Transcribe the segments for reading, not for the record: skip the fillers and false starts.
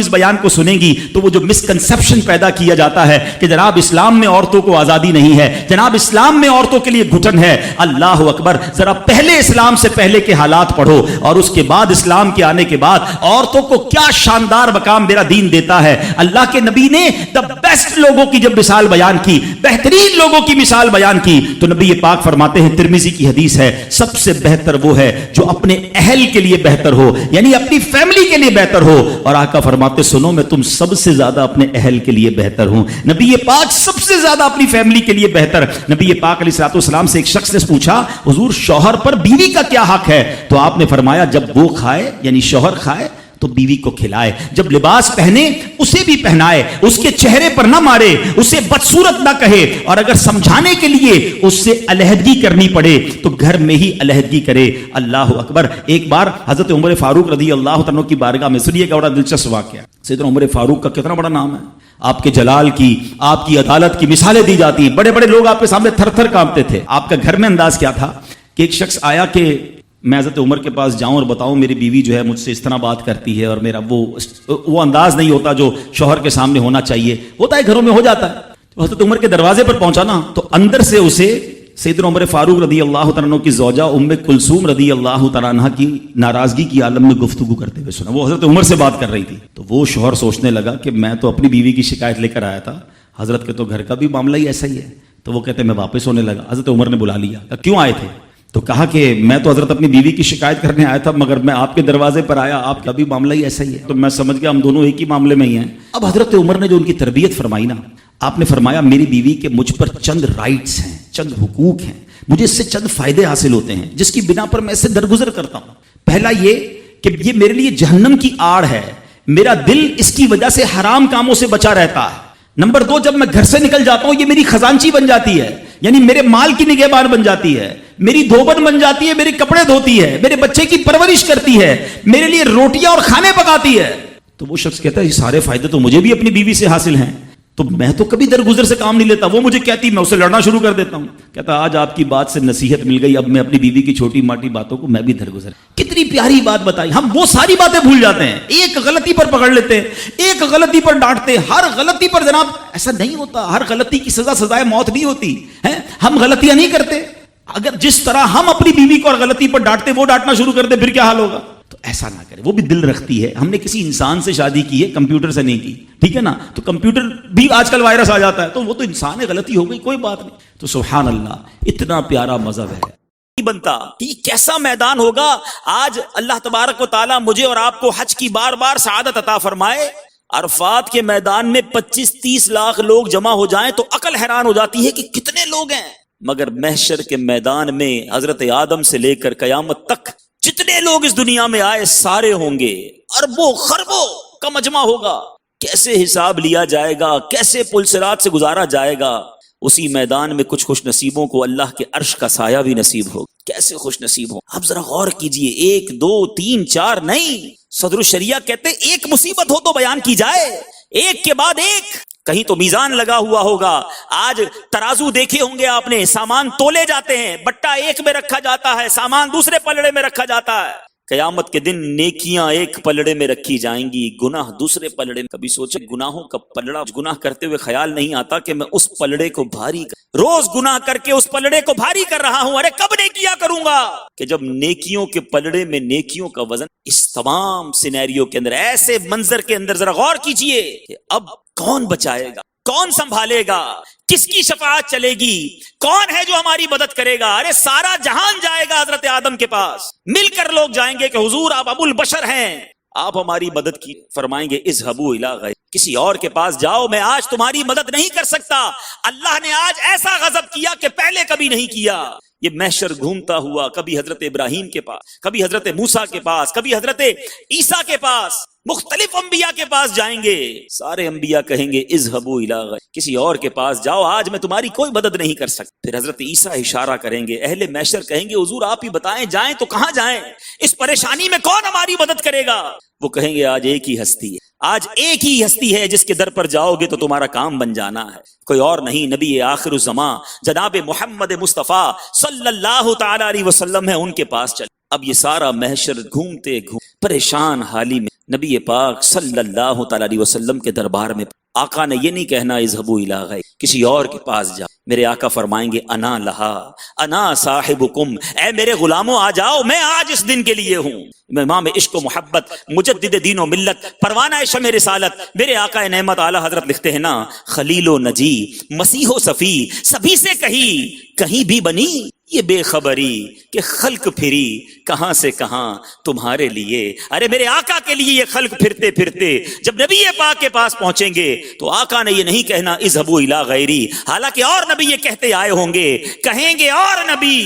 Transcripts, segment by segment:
اس بیان کو سنیں گی تو وہ جو مسکنسپشن پیدا کیا جاتا ہے کہ جناب اسلام میں عورتوں کو آزادی نہیں ہے، جناب اسلام میں عورتوں کے لیے گھٹن ہے، اللہ اکبر، ذرا پہلے اسلام سے پہلے کے حالات پڑھو اور اس کے بعد اسلام کے آنے کے بعد عورتوں کو کیا شاندار مقام میرا دین دیتا ہے۔ اللہ کے نبی نے دا بیسٹ لوگوں کی جب مثال بیان کی، بہترین لوگوں کی مثال بیان کی، تو نبی پاک فرماتے ہیں، ترمذی کی حدیث ہے، سب سے بہتر وہ ہے جو اپنے اہل کے لیے بہتر ہو، یعنی اپنی فیملی کے لیے بہتر ہو۔ اور آقا فرماتے سنو میں تم سب سے زیادہ اپنے اہل کے لیے بہتر ہوں، نبی پاک سب سے زیادہ اپنی فیملی کے لیے بہتر۔ نبی پاک علیہ الصلوۃ والسلام سے ایک شخص نے پوچھا حضور شوہر پر بیوی کا کیا حق ہے؟ تو آپ نے فرمایا جب وہ کھائے یعنی شوہر کھائے تو بیوی کو کھلائے، جب لباس پہنے اسے بھی پہنائے، اس کے چہرے پر نہ مارے، اسے بدصورت نہ کہے، اور اگر سمجھانے کے لیے اس سے علیحدگی کرنی پڑے تو گھر میں ہی علیحدگی کرے۔ اللہ اکبر۔ ایک بار حضرت عمر فاروق رضی اللہ عنہ کی بارگاہ میں، سنیے گا بڑا دلچسپ واقعہ، سیدنا عمر فاروق کا کتنا بڑا نام ہے، آپ کے جلال کی، آپ کی عدالت کی مثالیں دی جاتی ہیں، بڑے بڑے لوگ آپ کے سامنے تھر تھر کانپتے تھے۔ آپ کا گھر میں انداز کیا تھا کہ ایک شخص آیا کہ میں حضرت عمر کے پاس جاؤں اور بتاؤں میری بیوی جو ہے مجھ سے اس طرح بات کرتی ہے، اور میرا وہ انداز نہیں ہوتا جو شوہر کے سامنے ہونا چاہیے، ہوتا ہے گھروں میں ہو جاتا ہے۔ تو حضرت عمر کے دروازے پر پہنچا نا تو اندر سے اسے سیدنا عمر فاروق رضی اللہ تعالیٰ عنہ کی زوجہ ام کلثوم رضی اللہ تعالیٰ عنہ کی ناراضگی کی عالم میں گفتگو کرتے ہوئے سنا۔ وہ حضرت عمر سے بات کر رہی تھی، تو وہ شوہر سوچنے لگا کہ میں تو اپنی بیوی کی شکایت لے کر آیا تھا، حضرت کے تو گھر کا بھی معاملہ ہی ایسا ہی ہے۔ تو وہ کہتے میں واپس ہونے لگا، حضرت عمر نے بلا لیا، کیوں آئے تھے؟ تو کہا کہ میں تو حضرت اپنی بیوی کی شکایت کرنے آیا تھا، مگر میں آپ کے دروازے پر آیا، آپ کا بھی معاملہ ہی ایسا ہی ہے، تو میں سمجھ گیا ہم دونوں ایک ہی معاملے میں ہی ہیں۔ اب حضرت عمر نے جو ان کی تربیت فرمائی نا، آپ نے فرمایا میری بیوی کے مجھ پر چند رائٹس ہیں، چند حقوق ہیں، مجھے اس سے چند فائدے حاصل ہوتے ہیں جس کی بنا پر میں اس سے درگزر کرتا ہوں۔ پہلا یہ کہ یہ میرے لیے جہنم کی آڑ ہے، میرا دل اس کی وجہ سے حرام کاموں سے بچا رہتا ہے۔ نمبر دو، جب میں گھر سے نکل جاتا ہوں یہ میری خزانچی بن جاتی ہے، یعنی میرے مال کی نگہبان بن جاتی ہے، میری دھوبن بن جاتی ہے، میرے کپڑے دھوتی ہے، میرے بچے کی پرورش کرتی ہے، میرے لیے روٹیاں اور کھانے پکاتی ہے۔ تو وہ شخص کہتا ہے یہ سارے فائدے تو مجھے بھی اپنی بیوی سے حاصل ہیں، تو میں تو کبھی درگزر سے کام نہیں لیتا، وہ مجھے کہتی میں اسے لڑنا شروع کر دیتا ہوں۔ کہتا آج آپ کی بات سے نصیحت مل گئی، اب میں اپنی بیوی کی چھوٹی ماٹی باتوں کو میں بھی درگزر۔ کتنی پیاری بات بتائی، ہم وہ ساری باتیں بھول جاتے ہیں، ایک غلطی پر پکڑ لیتے ہیں، ایک غلطی پر ڈانٹتے ہیں، ہر غلطی پر جناب ایسا نہیں ہوتا، ہر غلطی کی سزا سزائے موت نہیں ہوتی ہے، ہم غلطیاں نہیں کرتے۔ اگر جس طرح ہم اپنی بیوی کو اور غلطی پر ڈانٹتے وہ ڈانٹنا شروع کر دے پھر کیا حال ہوگا؟ تو ایسا نہ کرے، وہ بھی دل رکھتی ہے، ہم نے کسی انسان سے شادی کی ہے، کمپیوٹر سے نہیں کی، ٹھیک ہے نا؟ تو کمپیوٹر بھی آج کل وائرس آ جاتا ہے، تو وہ تو انسان ہے، غلطی ہو گئی کوئی بات نہیں۔ تو سبحان اللہ، اتنا پیارا مذہب ہے بنتا یہ کیسا میدان ہوگا۔ آج اللہ تبارک و تعالی مجھے اور آپ کو حج کی بار بار سعادت عطا فرمائے، عرفات کے میدان میں 25-30 لاکھ لوگ جمع ہو جائیں تو عقل حیران ہو جاتی ہے کہ کتنے لوگ ہیں، مگر محشر کے میدان میں حضرت آدم سے لے کر قیامت تک جتنے لوگ اس دنیا میں آئے سارے ہوں گے، اربوں خربوں کا مجمع ہوگا، کیسے حساب لیا جائے گا، کیسے پل صراط سے گزارا جائے گا۔ اسی میدان میں کچھ خوش نصیبوں کو اللہ کے عرش کا سایہ بھی نصیب ہوگا، کیسے خوش نصیب ہو۔ اب ذرا غور کیجئے، 1 2 3 4 نہیں، صدر الشریعہ کہتے ایک مصیبت ہو تو بیان کی جائے، ایک کے بعد ایک۔ کہیں تو میزان لگا ہوا ہوگا، آج ترازو دیکھے ہوں گے آپ نے، سامان تولے جاتے ہیں، بٹا ایک میں رکھا جاتا ہے، سامان دوسرے پلڑے میں رکھا جاتا ہے۔ قیامت کے دن نیکیاں ایک پلڑے میں رکھی جائیں گی، گناہ دوسرے پلڑے میں۔ کبھی سوچے گناہوں کا پلڑا، گناہ کرتے ہوئے خیال نہیں آتا کہ میں اس پلڑے کو بھاری روز گناہ کر کے اس پلڑے کو بھاری کر رہا ہوں، ارے کب نیکیاں کروں گا؟ کہ جب نیکیوں کے پلڑے میں نیکیوں کا وزن، اس تمام سینیریو کے اندر، ایسے منظر کے اندر ذرا غور کیجئے کہ اب کون بچائے گا، کون سنبھالے گا، کس کی شفاعت چلے گی، کون ہے جو ہماری مدد کرے گا؟ ارے سارا جہان جائے گا حضرت آدم کے پاس، مل کر لوگ جائیں گے کہ حضور آپ ابو البشر ہیں، آپ ہماری مدد کی۔ فرمائیں گے اذهبوا الی غیر، کسی اور کے پاس جاؤ، میں آج تمہاری مدد نہیں کر سکتا۔ اللہ نے آج ایسا غضب کیا کہ پہلے کبھی نہیں کیا۔ یہ محشر گھومتا ہوا کبھی حضرت ابراہیم کے پاس، کبھی حضرت موسیٰ کے پاس، کبھی حضرت عیسیٰ کے پاس، مختلف انبیاء کے پاس جائیں گے، سارے انبیاء کہیں گے اذهبوا الی غیر، کسی اور کے پاس جاؤ، آج میں تمہاری کوئی مدد نہیں کر سکتا۔ پھر حضرت عیسیٰ اشارہ کریں گے، اہل محشر کہیں گے حضور آپ ہی بتائیں جائیں تو کہاں جائیں، اس پریشانی میں کون ہماری مدد کرے گا؟ وہ کہیں گے آج ایک ہی ہستی ہے، آج ایک ہی ہستی ہے جس کے در پر جاؤ گے تو تمہارا کام بن جانا ہے، کوئی اور نہیں، نبی آخر الزمان جناب محمد مصطفیٰ صلی اللہ تعالی علیہ وسلم ہے، ان کے پاس چلے۔ اب یہ سارا محشر گھومتے پریشان حالی میں نبی پاک صلی اللہ تعالی علیہ وسلم کے دربار میں. آقا نے یہ نہیں کہنا اذهبوا الی غیر، کسی اور کے پاس جاؤ. میرے آقا فرمائیں گے انا لہا انا صاحبکم، اے میرے غلاموں آ جاؤ، میں آج اس دن کے لیے ہوں. امام عشق و محبت، مجدد دین و ملت، پروانہ شمع رسالت، میرے آقا نعمت اعلی حضرت لکھتے ہیں نا، خلیل و نجی مسیح و صفی سبھی سے کہیں بھی بنی یہ بے خبری کہ خلق پھری کہاں سے کہاں تمہارے لیے. ارے میرے آقا کے لیے یہ خلق پھرتے پھرتے جب نبی پاک کے پاس پہنچیں گے تو آقا نے یہ نہیں کہنا اذهبوا الی غیری، حالانکہ اور نبی یہ کہتے آئے ہوں گے، کہیں گے اور نبی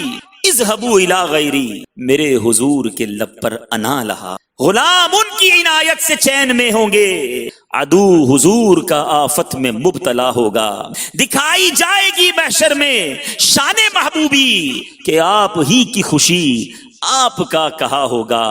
اذهبوا الی غیری. میرے حضور کے لب پر انا لہا، غلام ان کی عنایت سے چین میں ہوں گے، عدو حضور کا آفت میں مبتلا ہوگا. دکھائی جائے گی محشر میں شان محبوبی کہ آپ ہی کی خوشی آپ کا کہا ہوگا.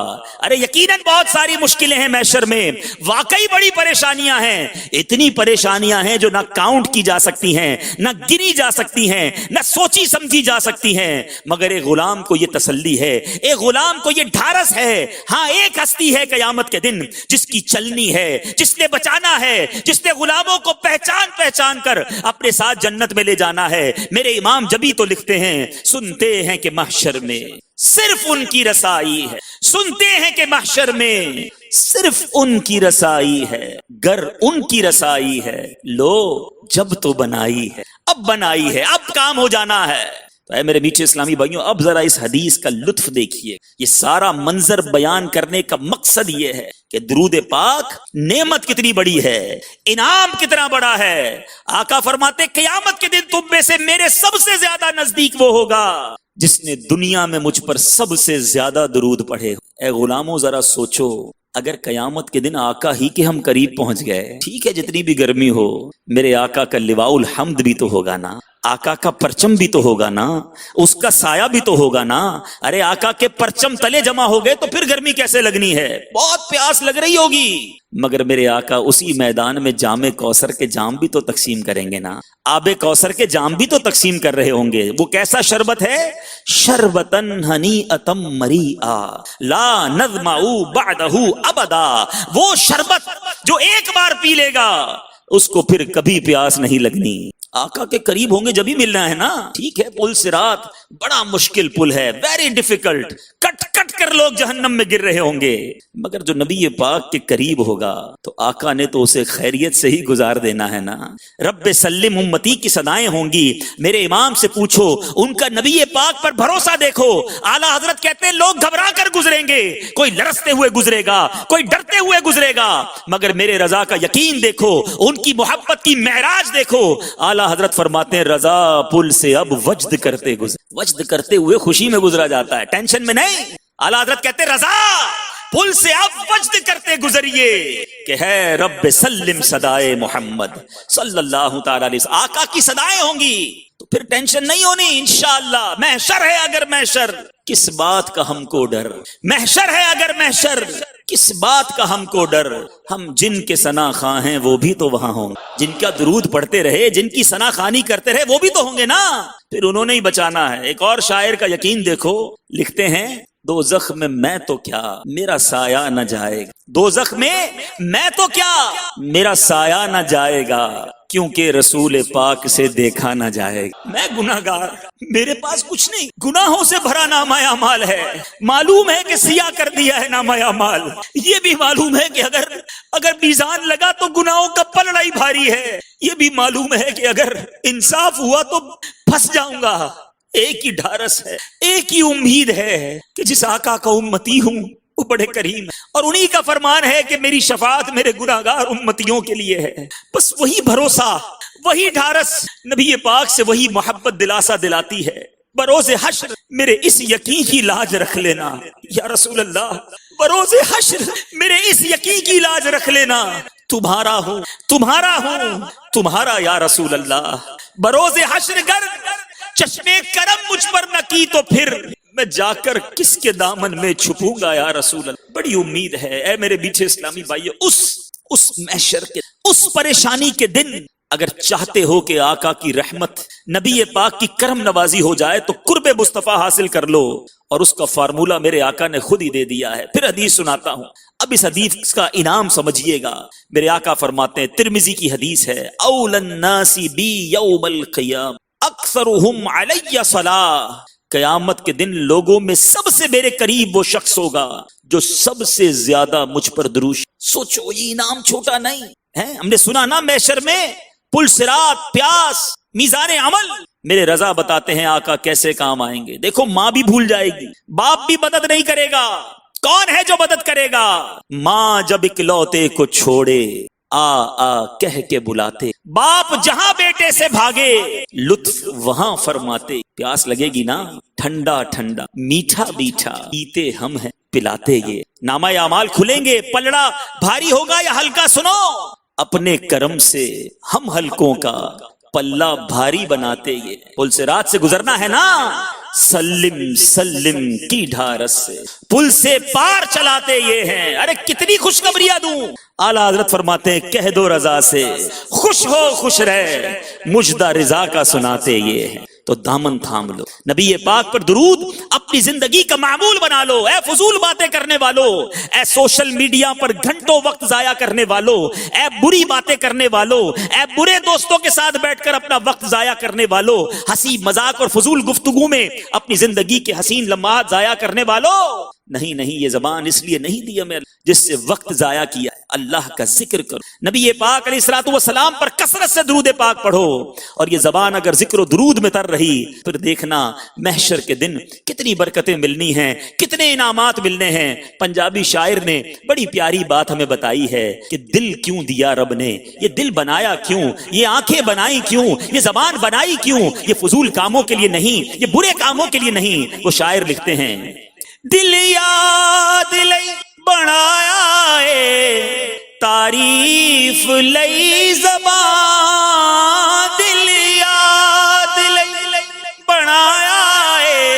ارے یقیناً بہت ساری مشکلیں ہیں محشر میں، واقعی بڑی پریشانیاں ہیں، اتنی پریشانیاں ہیں جو نہ کاؤنٹ کی جا سکتی ہیں، نہ گنی جا سکتی ہیں، نہ سوچی سمجھی جا سکتی ہیں. مگر ایک غلام کو یہ تسلی ہے، ایک غلام کو یہ ڈھارس ہے، ہاں ایک ہستی ہے قیامت کے دن جس کی چلنی ہے، جس نے بچانا ہے، جس نے غلاموں کو پہچان کر اپنے ساتھ جنت میں لے جانا ہے. میرے امام جبھی تو لکھتے ہیں، سنتے ہیں کہ محشر میں صرف ان کی رسائی ہے، سنتے ہیں کہ محشر میں صرف ان کی رسائی ہے، گر ان کی رسائی ہے لو جب تو بنائی ہے، اب بنائی ہے، اب کام ہو جانا ہے. تو اے میرے میٹھے اسلامی بھائیوں، اب ذرا اس حدیث کا لطف دیکھیے. یہ سارا منظر بیان کرنے کا مقصد یہ ہے کہ درود پاک نعمت کتنی بڑی ہے، انعام کتنا بڑا ہے. آقا فرماتے قیامت کے دن تم میں سے میرے سب سے زیادہ نزدیک وہ ہوگا جس نے دنیا میں مجھ پر سب سے زیادہ درود پڑھے. اے غلاموں ذرا سوچو، اگر قیامت کے دن آقا ہی کے ہم قریب پہنچ گئے، ٹھیک ہے جتنی بھی گرمی ہو، میرے آقا کا لواء الحمد بھی تو ہوگا نا، آقا کا پرچم بھی تو ہوگا نا، اس کا سایہ بھی تو ہوگا نا. ارے آقا کے پرچم تلے جمع ہو گئے تو پھر گرمی کیسے لگنی ہے، بہت پیاس لگ رہی ہوگی. مگر میرے آقا اسی میدان میں جام کوثر کے جام بھی تو تقسیم کریں گے نا، آب کوثر کے جام بھی تو تقسیم کر رہے ہوں گے. وہ کیسا شربت ہے، شربتن ہنیئتم مریئا لا نظمع بعدہ ابدا. وہ شربت جو ایک بار پی لے گا اس کو پھر کبھی پیاس نہیں لگنی. آقا کے قریب ہوں گے جبھی ملنا ہے نا. ٹھیک ہے پل صراط بڑا مشکل پل ہے، ویری ڈیفیکلٹ، کٹ کر لوگ جہنم میں گر رہے ہوں گے. مگر جو نبی پاک کے قریب ہوگا تو آقا نے تو اسے خیریت سے ہی گزار دینا ہے نا. رب سلم امتی کی صدائیں ہوں گی. میرے امام سے پوچھو، ان کا نبی پاک پر بھروسہ دیکھو. اعلی حضرت کہتے ہیں لوگ گھبرا کر گزریں گے، کوئی لرزتے ہوئے گزرے گا، کوئی ڈرتے ہوئے گزرے گا، مگر میرے رضا کا یقین دیکھو، ان کی محبت کی معراج دیکھو. اعلی حضرت فرماتے ہیں رضا پل سے اب وجد کرتے ہوئے خوشی میں گزرا جاتا ہے، ٹینشن میں نہیں. اعلی حضرت کہتے رضا پل سے اب وجد کرتے گزریے کہ ہے رب سلم صدائے محمد صلی اللہ تعالی علیہ وسلم. آقا کی صدائیں ہوں گی تو پھر ٹینشن نہیں ہونی انشاءاللہ. محشر ہے اگر محشر، کس بات کا ہم کو ڈر، محشر ہے اگر محشر، کس بات کا ہم کو ڈر. ہم جن کے ثنا خواں ہیں وہ بھی تو وہاں ہوں، جن کا درود پڑھتے رہے، جن کی ثنا خوانی کرتے رہے وہ بھی تو ہوں گے نا. پھر انہوں نے ہی بچانا ہے. ایک اور شاعر کا یقین دیکھو، لکھتے ہیں دوزخ میں میں تو کیا میرا سایہ نہ جائے گا، دوزخ میں تو کیا میرا سایہ نہ جائے گا، کیونکہ رسول پاک سے دیکھا نہ جائے گا. میں گناہگار، میرے پاس کچھ نہیں، گناہوں سے بھرا نامہ اعمال ہے. معلوم ہے کہ سیاہ کر دیا ہے نامہ اعمال. یہ بھی معلوم ہے کہ اگر میزان لگا تو گناہوں کا پلڑا ہی بھاری ہے. یہ بھی معلوم ہے کہ اگر انصاف ہوا تو پھنس جاؤں گا. ایک ہی ڈھارس ہے، ایک ہی امید ہے کہ جس آقا کا امتی ہوں وہ بڑے کریم ہے، اور انہی کا فرمان ہے کہ میری شفاعت میرے گناہگار امتیوں کے لیے ہے. بس وہی بھروسہ، وہی ڈھارس نبی پاک سے، وہی محبت دلاسا دلاتی ہے. بروز حشر میرے اس یقین کی لاج رکھ لینا یا رسول اللہ، بروز حشر میرے اس یقین کی لاج رکھ لینا، تمہارا ہوں تمہارا یا رسول اللہ. بروز حشر گر چشمے کرم مجھ پر نہ کی تو پھر میں جا کر کس کے دامن میں چھپوں گا یا رسول اللہ. بڑی امید ہے اے میرے میٹھے اسلامی بھائیو، اس محشر کے، اس پریشانی کے دن اگر چاہتے ہو کہ آقا کی رحمت، نبی پاک کی کرم نوازی ہو جائے تو قرب مصطفیٰ حاصل کر لو اور اس کا فارمولا میرے آقا نے خود ہی دے دیا ہے. پھر حدیث سناتا ہوں. اب اس حدیث کا انعام سمجھیے گا. میرے آقا فرماتے ہیں, ترمذی کی حدیث ہے, اول الناس بی یوم القیامہ اکثرہم علی صلاۃ. قیامت کے دن لوگوں میں سب سے میرے قریب وہ شخص ہوگا جو سب سے زیادہ مجھ پر درود. سوچو, یہ انعام چھوٹا نہیں ہے. ہم نے سنا نا محشر میں پل صراط, پیاس, میزان عمل. میرے رضا بتاتے ہیں آقا کیسے کام آئیں گے. دیکھو, ماں بھی بھول جائے گی, باپ بھی مدد نہیں کرے گا. کون ہے جو مدد کرے گا؟ ماں جب اکلوتے کو چھوڑے آ آ کہہ کے بلاتے. باپ جہاں بیٹے سے بھاگے لطف وہاں فرماتے. پیاس لگے گی نا, ٹھنڈا ٹھنڈا میٹھا میٹھا پیتے ہم ہیں پلاتے یہ. نامہ اعمال کھلیں گے, پلڑا بھاری ہوگا یا ہلکا. سنو, اپنے کرم سے ہم ہلکوں کا پلہ بھاری بناتے. یہ پل صراط سے گزرنا ہے نا, سلم سلم کی ڈھارس سے پل سے پار چلاتے یہ ہیں. ارے کتنی خوشخبریاں دوں. اعلیٰ حضرت فرماتے ہیں, کہہ دو رضا سے خوش ہو خوش رہ, مجدہ رضا کا سناتے یہ ہیں. تو دامن تھام لو, نبی پاک پر درود اپنی زندگی کا معمول بنا لو. اے فضول باتیں کرنے والو, اے سوشل میڈیا پر گھنٹوں وقت ضائع کرنے والو, اے بری باتیں کرنے والو, اے برے دوستوں کے ساتھ بیٹھ کر اپنا وقت ضائع کرنے والو, ہنسی مذاق اور فضول گفتگو میں اپنی زندگی کے حسین لمحات ضائع کرنے والو. نہیں نہیں, یہ زبان اس لیے نہیں دی ہمیں جس سے وقت ضائع کیا ہے. اللہ کا ذکر کرو, نبی پاک علیہ الصلوۃ والسلام پر کثرت سے درود پاک پڑھو. اور یہ زبان اگر ذکر و درود میں تر رہی, پھر دیکھنا محشر کے دن کتنی برکتیں ملنی ہیں, کتنے انعامات ملنے ہیں. پنجابی شاعر نے بڑی پیاری بات ہمیں بتائی ہے کہ دل کیوں دیا رب نے, یہ دل بنایا کیوں, یہ آنکھیں بنائی کیوں, یہ زبان بنائی کیوں, یہ فضول کاموں کے لیے نہیں, یہ برے کاموں کے لیے نہیں. وہ شاعر لکھتے ہیں, دل یاد لئی بنایا ہے تعریف لئی زبان, دل یاد لئی بنایا ہے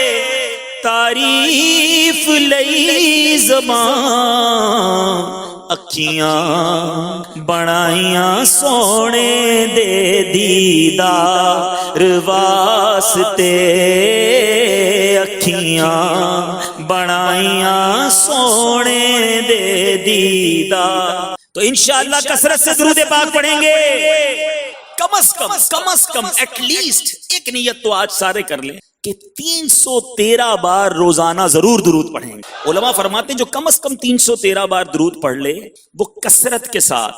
تعریف لئی زبان. اکھیاں بنائیاں سونے دے دیدار واسطے, اکھیاں بنائیاں سونے دے دیدار. تو انشاءاللہ کثرت سے درود پاک پڑھیں گے. کم از کم ایٹ لیسٹ ایک نیت تو آج سارے کر لیں کہ 313 بار روزانہ ضرور درود پڑھیں گے. علماء فرماتے ہیں جو کم از کم 313 بار درود پڑھ لے وہ کثرت کے ساتھ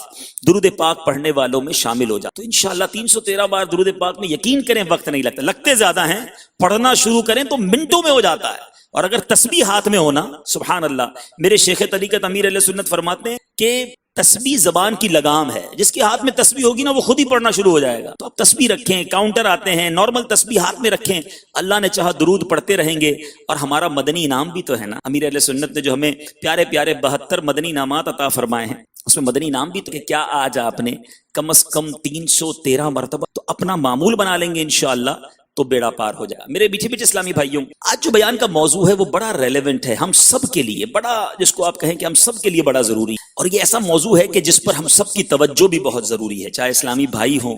درود پاک پڑھنے والوں میں شامل ہو جائے. تو انشاءاللہ 313 بار درود پاک میں یقین کریں وقت نہیں لگتا, لگتے زیادہ ہیں. پڑھنا شروع کریں تو منٹوں میں ہو جاتا ہے. اور اگر تسبیح ہاتھ میں ہونا, سبحان اللہ, میرے شیخ طریقت امیر اہل سنت فرماتے ہیں کہ تسبیح زبان کی لگام ہے. جس کے ہاتھ میں تسبیح ہوگی نا وہ خود ہی پڑھنا شروع ہو جائے گا. تو آپ تسبیح رکھیں, کاؤنٹر آتے ہیں, نارمل تسبیح ہاتھ میں رکھیں, اللہ نے چاہا درود پڑھتے رہیں گے. اور ہمارا مدنی انعام بھی تو ہے نا, امیر اہل سنت نے جو ہمیں پیارے پیارے 72 مدنی انعامات عطا فرمائے ہیں, اس میں مدنی انعام بھی تو کہ کیا آج آپ نے کم از کم 313 مرتبہ تو اپنا معمول بنا لیں گے انشاءاللہ تو بیڑا پار ہو جائے. میرے میٹھے میٹھے اسلامی بھائیوں, آج جو بیان کا موضوع ہے وہ بڑا ریلیونٹ ہے ہم سب کے لیے, بڑا جس کو آپ کہیں کہ ہم سب کے لیے بڑا ضروری ہے. اور یہ ایسا موضوع ہے کہ جس پر ہم سب کی توجہ بھی بہت ضروری ہے, چاہے اسلامی بھائی ہوں,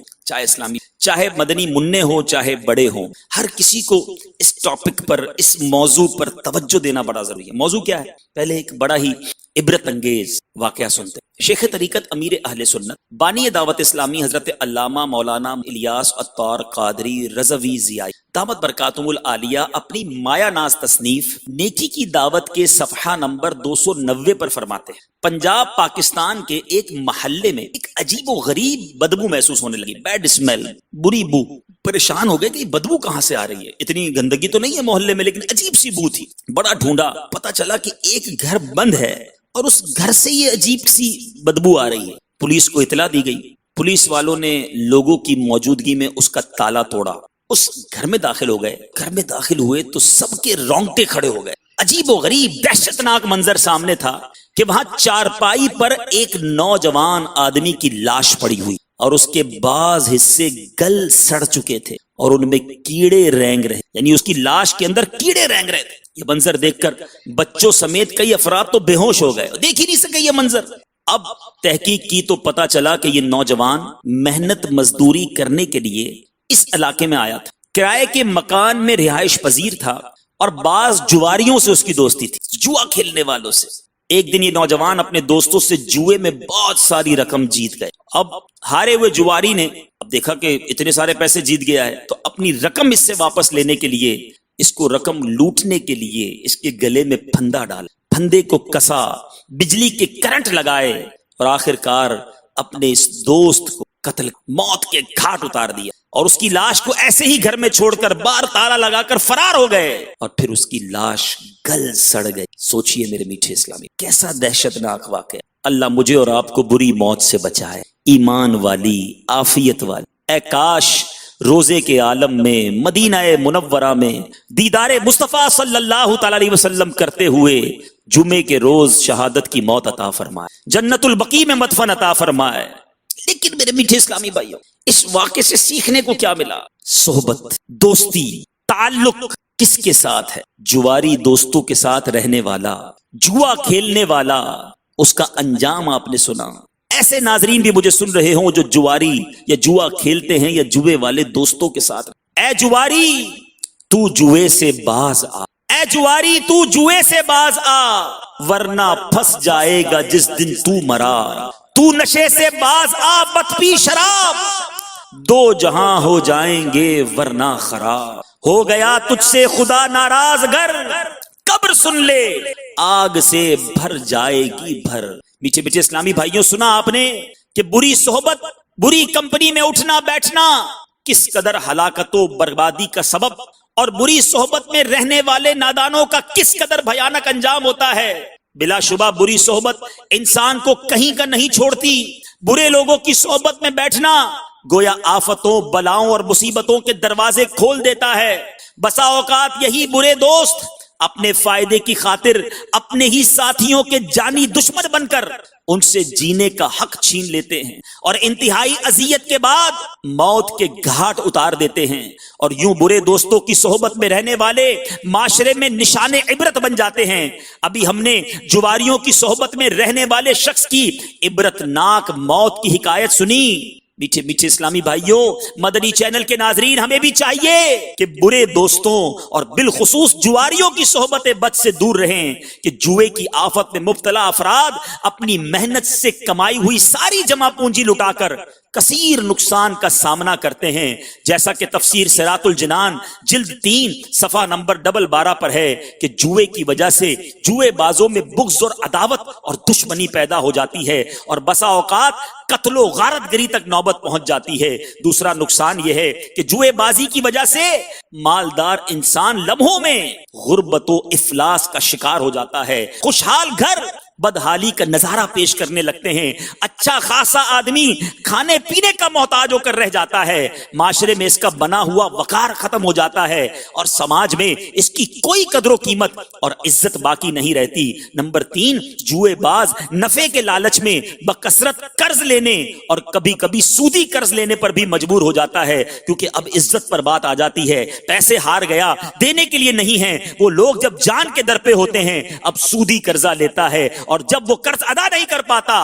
چاہے مدنی منع ہوں, چاہے بڑے ہوں, ہر کسی کو اس ٹاپک پر, اس موضوع پر توجہ دینا بڑا ضروری ہے. موضوع کیا ہے؟ پہلے ایک بڑا ہی عبرت انگیز واقعہ سنتے ہیں. شیخ طریقت امیر اہل سنت بانی دعوت اسلامی حضرت علامہ مولانا الیاس عطار قادری رضوی ضیائی دامت برکاتہم العالیہ اپنی مایا ناز تصنیف نیکی کی دعوت کے صفحہ نمبر 290 پر فرماتے ہیں, پنجاب پاکستان کے ایک محلے میں ایک عجیب و غریب بدبو محسوس ہونے لگی. بیڈ اسمیل, بری بو. پریشان ہو گئے کہ بدبو کہاں سے آ رہی ہے, اتنی گندگی تو نہیں ہے محلے میں لیکن عجیب سی بو تھی. بڑا ڈھونڈا, پتا چلا کہ ایک گھر بند ہے اور اس گھر سے یہ عجیب سی بدبو آ رہی ہے. پولیس کو اطلاع دی گئی. پولیس والوں نے لوگوں کی موجودگی میں اس کا تالا توڑا, اس گھر میں داخل ہو گئے. گھر میں داخل ہوئے تو سب کے رونگٹے کھڑے ہو گئے. عجیب و غریب دہشتناک منظر سامنے تھا کہ وہاں چارپائی پر ایک نوجوان آدمی کی لاش پڑی ہوئی اور اس کے بعض حصے گل سڑ چکے تھے اور ان میں کیڑے رینگ رہے, یعنی اس کی لاش کے اندر کیڑے رینگ رہے تھے. یہ منظر دیکھ کر بچوں سمیت کئی افراد تو بے ہوش ہو گئے, دیکھ ہی نہیں سکے یہ منظر. اب تحقیق کی تو پتا چلا کہ یہ نوجوان محنت مزدوری کرنے کے لیے اس علاقے میں آیا تھا. کرائے کے مکان میں رہائش پذیر تھا اور بعض جواریوں سے اس کی دوستی تھی، جوا کھیلنے والوں سے۔ ایک دن یہ نوجوان اپنے دوستوں سے جوئے میں بہت ساری رقم جیت گئے۔ اب ہارے ہوئے جواری نے اب دیکھا کہ اتنے سارے پیسے جیت گیا ہے، تو اپنی رقم اس سے واپس لینے کے لیے، اس کو رقم لوٹنے کے لیے اس کے گلے میں پھندا ڈالا، پھندے کو کسا، بجلی کے کرنٹ لگائے اور آخر کار اپنے اس دوست کو قتل، موت کے گھاٹ اتار دیا، اور اس کی لاش کو ایسے ہی گھر میں چھوڑ کر باہر تالا لگا کر فرار ہو گئے، اور پھر اس کی لاش گل سڑ گئی۔ سوچئے میرے میٹھے اسلامی، کیسا دہشت ناک واقعہ۔ اللہ مجھے اور آپ کو بری موت سے بچائے، ایمان والی، عافیت والی۔ اے کاش روزے کے عالم میں، مدینہ منورہ میں دیدار مصطفیٰ صلی اللہ تعالی علیہ وسلم کرتے ہوئے جمعے کے روز شہادت کی موت عطا فرمائے، جنت البقیع میں مدفن عطا فرمائے۔ لیکن میرے میٹھے اسلامی بھائیوں، اس واقعے سے سیکھنے کو کیا ملا؟ صحبت، دوستی، تعلق کس کے ساتھ ہے؟ جواری دوستوں کے ساتھ رہنے والا، جوا کھیلنے والا، اس کا انجام آپ نے سنا۔ ایسے ناظرین بھی مجھے سن رہے ہوں جو جواری یا جوا کھیلتے ہیں یا جوے والے دوستوں کے ساتھ۔ اے جواری تو جوے سے باز آ، اے جواری تو جوے سے باز آ، ورنہ پھنس جائے گا جس دن تو مرا۔ تو نشے سے باز آ مت پی شراب، دو جہاں ہو جائیں گے ورنہ خراب۔ ہو گیا تجھ سے خدا ناراض گر، قبر سن لے آگ سے بھر جائے گی بھر۔ میٹھے میٹھے اسلامی بھائیوں، سنا آپ نے کہ بری صحبت، بری کمپنی میں اٹھنا بیٹھنا کس قدر ہلاکت و بربادی کا سبب، اور بری صحبت میں رہنے والے نادانوں کا کس قدر بھیانک انجام ہوتا ہے۔ بلا شبہ بری صحبت انسان کو کہیں کا نہیں چھوڑتی۔ برے لوگوں کی صحبت میں بیٹھنا گویا آفتوں، بلاؤں اور مصیبتوں کے دروازے کھول دیتا ہے۔ بسا اوقات یہی برے دوست اپنے فائدے کی خاطر اپنے ہی ساتھیوں کے جانی دشمن بن کر ان سے جینے کا حق چھین لیتے ہیں، اور انتہائی اذیت کے بعد موت کے گھاٹ اتار دیتے ہیں۔ اور یوں برے دوستوں کی صحبت میں رہنے والے معاشرے میں نشان عبرت بن جاتے ہیں۔ ابھی ہم نے جواریوں کی صحبت میں رہنے والے شخص کی عبرتناک موت کی حکایت سنی۔ میٹھے میٹھے اسلامی بھائیوں، مدنی چینل کے ناظرین، ہمیں بھی چاہیے کہ برے دوستوں اور بالخصوص جواریوں کی صحبت بد سے دور رہیں، کہ جوئے کی آفت میں مبتلا افراد اپنی محنت سے کمائی ہوئی ساری جمع پونجی لٹا کر کثیر نقصان کا سامنا کرتے ہیں، جیسا کہ تفسیر صراط الجنان جلد 3 صفحہ نمبر 12 پر ہے کہ جوئے کی وجہ سے جوئے بازوں میں بغض اور عداوت اور دشمنی پیدا ہو جاتی ہے، اور بسا اوقات قتل و غارت گری تک نوبت پہنچ جاتی ہے۔ دوسرا نقصان یہ ہے کہ جوئے بازی کی وجہ سے مالدار انسان لمحوں میں غربت و افلاس کا شکار ہو جاتا ہے۔ خوشحال گھر بدحالی کا نظارہ پیش کرنے لگتے ہیں، اچھا خاصا آدمی کھانے پینے کا محتاج ہو کر رہ جاتا ہے، معاشرے میں اس کا بنا ہوا وقار ختم ہو جاتا ہے، اور سماج میں اس کی کوئی قدر و قیمت اور عزت باقی نہیں رہتی۔ نمبر 3، جوئے باز نفع کے لالچ میں بکثرت قرض لینے اور کبھی کبھی سودی قرض لینے پر بھی مجبور ہو جاتا ہے، کیونکہ اب عزت پر بات آ جاتی ہے، پیسے ہار گیا، دینے کے لیے نہیں ہیں۔ وہ لوگ جب جان کے در پہ ہوتے ہیں اب سودی قرضہ لیتا ہے، اور جب وہ قرض ادا نہیں کر پاتا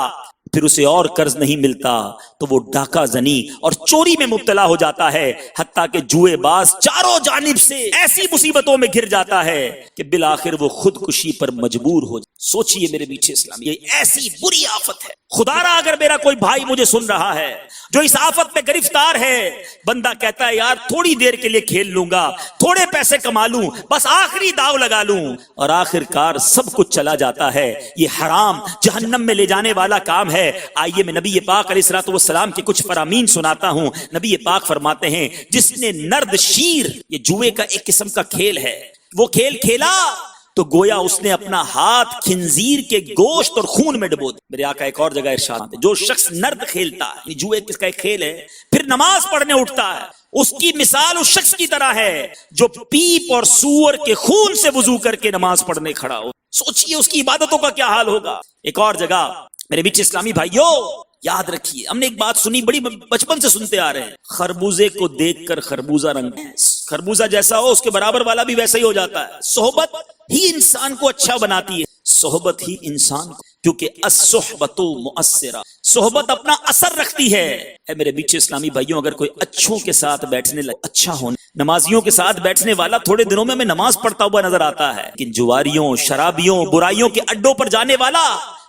پھر اسے اور قرض نہیں ملتا تو وہ ڈاکہ زنی اور چوری میں مبتلا ہو جاتا ہے، حتیٰ کہ جوئے باز چاروں جانب سے ایسی مصیبتوں میں گھر جاتا ہے کہ بالآخر وہ خودکشی پر مجبور ہو جاتا۔ سوچئے میرے میٹھے اسلامی، یہ ایسی بری آفت ہے۔ خدا را اگر میرا کوئی بھائی مجھے سن رہا ہے جو اس آفت میں گرفتار ہے، بندہ کہتا ہے یار تھوڑی دیر کے لیے کھیل لوں گا، تھوڑے پیسے کما لوں، بس آخری داؤ لگا لوں، اور آخر کار سب کچھ چلا جاتا ہے۔ یہ حرام جہنم میں لے جانے والا کام ہے۔ آئیے میں نبی پاک علیہ الصلوۃ والسلام کے کچھ فرامین سناتا ہوں۔ نبی پاک فرماتے ہیں جس نے نرد شیر، یہ جوئے کا ایک قسم کا کھیل ہے، وہ کھیل کھیلا تو گویا اس نے اپنا ہاتھ خنزیر کے گوشت اور خون میں ڈبو دیا۔ میرے آقا ایک اور جگہ ارشاد ہے جو شخص نرد کھیلتا ہے، یہ جوئے کس کا ایک کھیل ہے، پھر نماز پڑھنے اٹھتا ہے، اس کی مثال اس شخص کی طرح ہے جو پیپ اور سور کے خون سے وضو کر کے نماز پڑھنے کھڑا ہو۔ سوچئے اس کی عبادتوں کا کیا حال ہوگا۔ ایک اور جگہ میرے بیچ اسلامی بھائیوں یاد رکھیے، ہم نے ایک بات سنی، بڑی بچپن سے سنتے آ رہے ہیں، خربوزے کو دیکھ کر خربوزہ رنگ، خربوزہ جیسا ہو اس کے برابر والا بھی ویسا ہی ہو جاتا ہے۔ صحبت ہی انسان کو اچھا بناتی ہے، صحبت ہی انسان کو کیونکہ الصحبۃ مؤثرہ، صحبت اپنا اثر رکھتی ہے۔ اے میرے میٹھے اسلامی بھائیوں، اگر کوئی اچھوں کے ساتھ بیٹھنے لگے، اچھا ہونے، نمازیوں کے ساتھ بیٹھنے والا تھوڑے دنوں میں ہمیں نماز پڑھتا ہوا نظر آتا ہے، لیکن جواریوں، شرابیوں، برائیوں کے اڈوں پر جانے والا،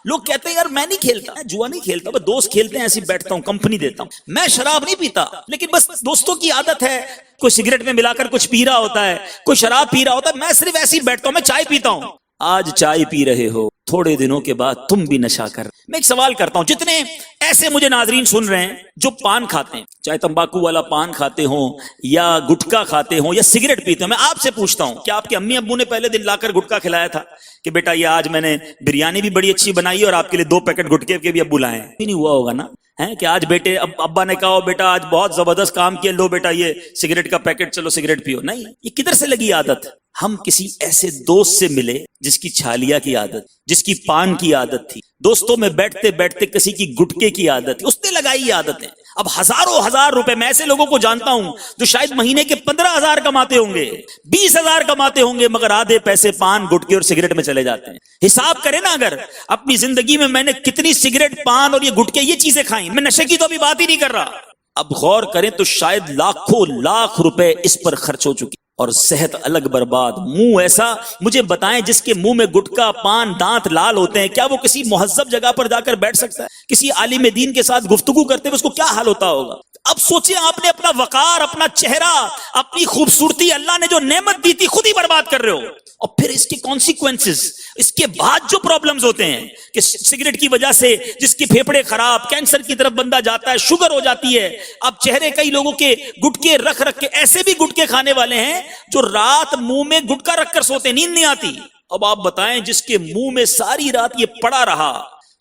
لوگ کہتے ہیں یار میں نہیں کھیلتا، میں جوا نہیں کھیلتا، بس دوست کھیلتے ہیں ایسے بیٹھتا ہوں، کمپنی دیتا ہوں، میں شراب نہیں پیتا، لیکن بس دوستوں کی عادت ہے، کوئی سگریٹ میں ملا کر کچھ پی رہا ہوتا ہے، کوئی شراب پی رہا ہوتا ہے، میں صرف ایسے ہی بیٹھتا ہوں، میں چائے پیتا ہوں۔ آج چائے پی رہے ہو، تھوڑے دنوں کے بعد تم بھی نشہ کر۔ میں ایک سوال کرتا ہوں، جتنے ایسے مجھے ناظرین سن رہے ہیں جو پان کھاتے ہیں، چاہے تمباکو والا پان کھاتے ہوں یا گٹکا کھاتے ہوں یا سگریٹ پیتے ہوں، میں آپ سے پوچھتا ہوں، کیا آپ کے امی ابو نے پہلے دن لا کر گٹکا کھلایا تھا کہ بیٹا یہ آج میں نے بریانی بھی بڑی اچھی بنائی ہے اور آپ کے لیے 2 پیکٹ گٹکے کے بھی ابو لائے ہیں؟ نہیں ہوا ہوگا نا، ہے کہ آج بیٹے ابا نے کہا بیٹا آج بہت زبردست کام کیا، لو بیٹا یہ سگریٹ کا پیکٹ، چلو سگریٹ پیو۔ نہیں، یہ کدھر سے لگی عادت؟ ہم کسی ایسے دوست سے ملے جس کی چھالیا کی عادت، جس کی پان کی عادت تھی، دوستوں میں بیٹھتے بیٹھتے کسی کی گٹکے کی عادت تھی، اس نے لگائی عادتیں۔ اب ہزاروں ہزار روپے، میں ایسے لوگوں کو جانتا ہوں جو شاید مہینے کے 15,000 کماتے ہوں گے، 20,000 کماتے ہوں گے، مگر آدھے پیسے پان، گٹکے اور سگریٹ میں چلے جاتے ہیں۔ حساب کریں نا، اگر اپنی زندگی میں نے کتنی سگریٹ، پان اور یہ گٹکے یہ چیزیں کھائیں، میں نشے کی تو ابھی بات ہی نہیں کر رہا، اب غور کریں تو شاید لاکھوں لاکھ روپے اس پر خرچ ہو چکی، اور صحت الگ برباد۔ منہ ایسا، مجھے بتائیں جس کے منہ میں گٹکا، پان، دانت لال ہوتے ہیں، کیا وہ کسی مہذب جگہ پر جا کر بیٹھ سکتا ہے؟ کسی عالم دین کے ساتھ گفتگو کرتے ہوئے اس کو کیا حال ہوتا ہوگا؟ اب سوچیں، آپ نے اپنا وقار، اپنا چہرہ، اپنی خوبصورتی، اللہ نے جو نعمت دی تھی، خود ہی برباد کر رہے ہو، اور پھر اس کے کانسیکوینسز، اس کے بعد جو پرابلمز ہوتے ہیں کہ سگریٹ کی وجہ سے جس کی پھیپھڑے خراب، کینسر کی طرف بندہ جاتا ہے، شوگر ہو جاتی ہے۔ اب چہرے کئی لوگوں کے گٹکے رکھ رکھ کے، ایسے بھی گٹکے کھانے والے ہیں جو رات منہ میں گٹکا رکھ کر سوتے، نیند نہیں آتی۔ اب آپ بتائیں، جس کے منہ میں ساری رات یہ پڑا رہا،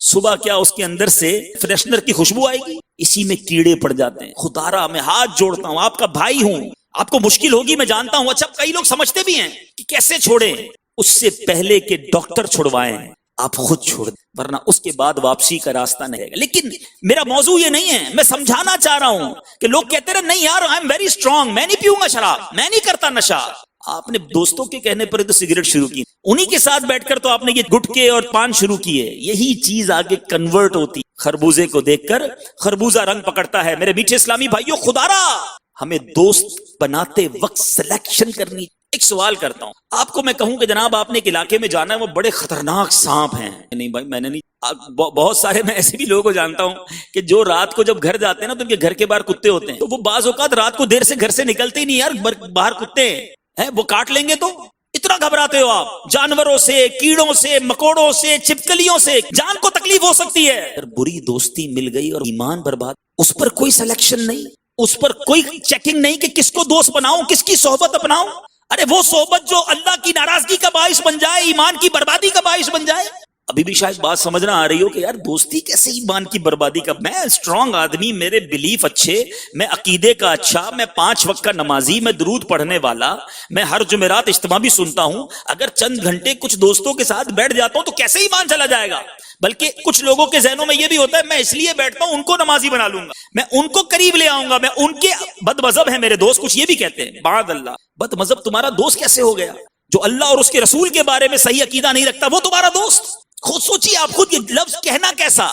صبح کیا اس کے اندر سے فریشنر کی خوشبو آئے گی؟ اسی میں کیڑے پڑ جاتے ہیں۔ خدارا میں ہاتھ جوڑتا ہوں، آپ کا بھائی ہوں، آپ کو مشکل ہوگی میں جانتا ہوں، اچھا کئی لوگ سمجھتے بھی ہیں کہ کیسے چھوڑیں، اس سے پہلے کہ ڈاکٹر چھڑوائیں آپ خود چھوڑ دیں، ورنہ اس کے بعد واپسی کا راستہ نہیں ہے۔ لیکن میرا موضوع یہ نہیں ہے، میں سمجھانا چاہ رہا ہوں کہ لوگ کہتے رہے نہیں یار آئی ایم ویری اسٹرانگ، میں نہیں پیوں گا شراب، میں نہیں کرتا نشہ۔ آپ نے دوستوں کے کہنے پر تو سگریٹ شروع کی، انہی کے ساتھ بیٹھ کر تو آپ نے یہ گٹکے اور پان شروع کیے، یہی چیز آگے کنورٹ ہوتی۔ خربوزے کو دیکھ کر خربوزہ رنگ پکڑتا ہے۔ میرے میٹھے اسلامی بھائیوں، خدارا ہمیں دوست بناتے وقت سلیکشن کرنی۔ ایک سوال کرتا ہوں آپ کو، میں کہوں کہ جناب آپ نے ایک علاقے میں جانا ہے، وہ بڑے خطرناک سانپ ہیں، نہیں بھائی میں نے نہیں، بہت سارے میں ایسے بھی لوگوں کو جانتا ہوں کہ جو رات کو جب گھر جاتے ہیں نا تو ان کے گھر کے باہر کتے ہوتے ہیں، تو وہ بعض اوقات رات کو دیر سے گھر سے نکلتے ہی نہیں، یار باہر کتے ہیں وہ کاٹ لیں گے، تو اتنا گھبراتے ہو آپ؟ جانوروں سے، کیڑوں سے، مکوڑوں سے، چھپکلیوں سے جان کو تکلیف ہو سکتی ہے۔ اگر بری دوستی مل گئی اور ایمان برباد، اس پر کوئی سلیکشن نہیں، اس پر کوئی چیکنگ نہیں کہ کس کو دوست بناؤں، کس کی صحبت اپناؤں۔ ارے وہ صحبت جو اللہ کی ناراضگی کا باعث بن جائے، ایمان کی بربادی کا باعث بن جائے۔ ابھی بھی شاید بات سمجھنا آ رہی ہو کہ یار دوستی کیسے ایمان کی بربادی کا؟ میں اسٹرانگ آدمی، میرے بلیف اچھے، میں عقیدے کا اچھا، میں 5 وقت کا نمازی، میں درود پڑھنے والا، میں ہر جمعرات اجتماع بھی سنتا ہوں، اگر چند گھنٹے کچھ دوستوں کے ساتھ بیٹھ جاتا ہوں تو کیسے ایمان چلا جائے گا؟ بلکہ کچھ لوگوں کے ذہنوں میں یہ بھی ہوتا ہے میں اس لیے بیٹھتا ہوں ان کو نمازی بنا لوں گا، میں ان کو قریب لے آؤں گا، میں ان کے بد مذہب ہیں میرے دوست، کچھ یہ بھی کہتے ہیں بعد اللہ بد مذہب تمہارا دوست کیسے ہو گیا؟ جو اللہ اور اس کے رسول کے بارے میں صحیح عقیدہ نہیں رکھتا وہ تمہارا دوست؟ خود سوچیے آپ، خود یہ لفظ کہنا کیسا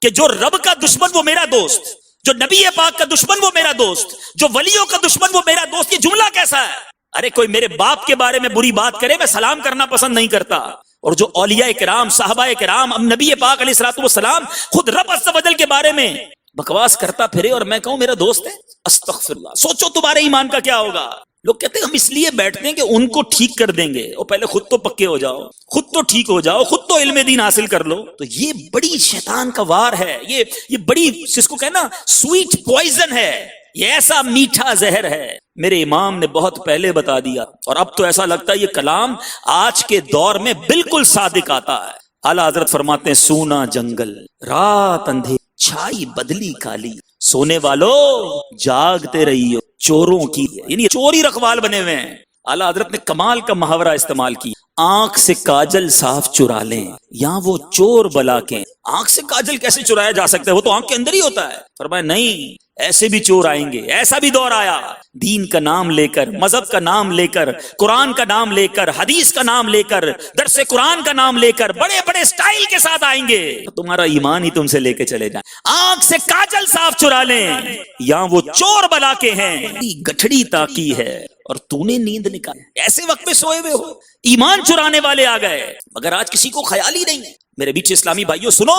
کہ جو رب کا دشمن وہ میرا دوست، جو نبی پاک کا دشمن وہ میرا دوست، جو ولیوں کا دشمن وہ میرا دوست، یہ جملہ کیسا ہے؟ ارے کوئی میرے باپ کے بارے میں بری بات کرے میں سلام کرنا پسند نہیں کرتا، اور جو اولیاء کرام، صحابہ کرام، نبی پاک علیہ الصلوۃ والسلام خود رب عز و جل کے بارے میں بکواس کرتا پھرے اور میں کہوں میرا دوست ہے، استغفر اللہ۔ سوچو تمہارے ایمان کا کیا ہوگا۔ لوگ کہتے ہیں ہم اس لیے بیٹھتے ہیں کہ ان کو ٹھیک کر دیں گے، اور پہلے خود تو پکے ہو جاؤ، خود تو ٹھیک ہو جاؤ، خود تو علم دین حاصل کر لو۔ تو یہ بڑی شیطان کا وار ہے، یہ بڑی جس کو کہنا سویٹ پوائزن ہے، یہ ایسا میٹھا زہر ہے۔ میرے امام نے بہت پہلے بتا دیا، اور اب تو ایسا لگتا ہے یہ کلام آج کے دور میں بالکل صادق آتا ہے۔ اعلیٰ حضرت فرماتے ہیں سونا جنگل، رات اندھیری، چھائی بدلی کالی، سونے والو جاگتے رہیو چوروں کی، یعنی چوری رکھوال بنے ہوئے ہیں۔ اعلیٰ حضرت نے کمال کا محاورہ استعمال کی، آنکھ سے کاجل صاف چرا لیں یا وہ چور بلا کے. آنکھ سے کاجل کیسے چرایا جا سکتا ہے؟ وہ تو آنکھ کے اندر ہی ہوتا ہے. فرمایا نہیں، ایسے بھی چور آئیں گے. ایسا بھی دور آیا، دین کا نام لے کر، مذہب کا نام لے کر، قرآن کا نام لے کر، حدیث کا نام لے کر، درس قرآن کا نام لے کر بڑے بڑے سٹائل کے ساتھ آئیں گے. تمہارا ایمان ہی تم سے لے کے چلے جائیں. آنکھ سے کاجل صاف چرا لیں یا وہ چور بلا کے ہیں. گٹھڑی تاکی ہے اور تو نے نیند نکالی. ایسے وقت میں سوئے ہوئے ہو، ایمان چرانے والے آ گئے، مگر آج کسی کو خیال ہی نہیں ہے. میرے بیچ اسلامی بھائیوں سنو،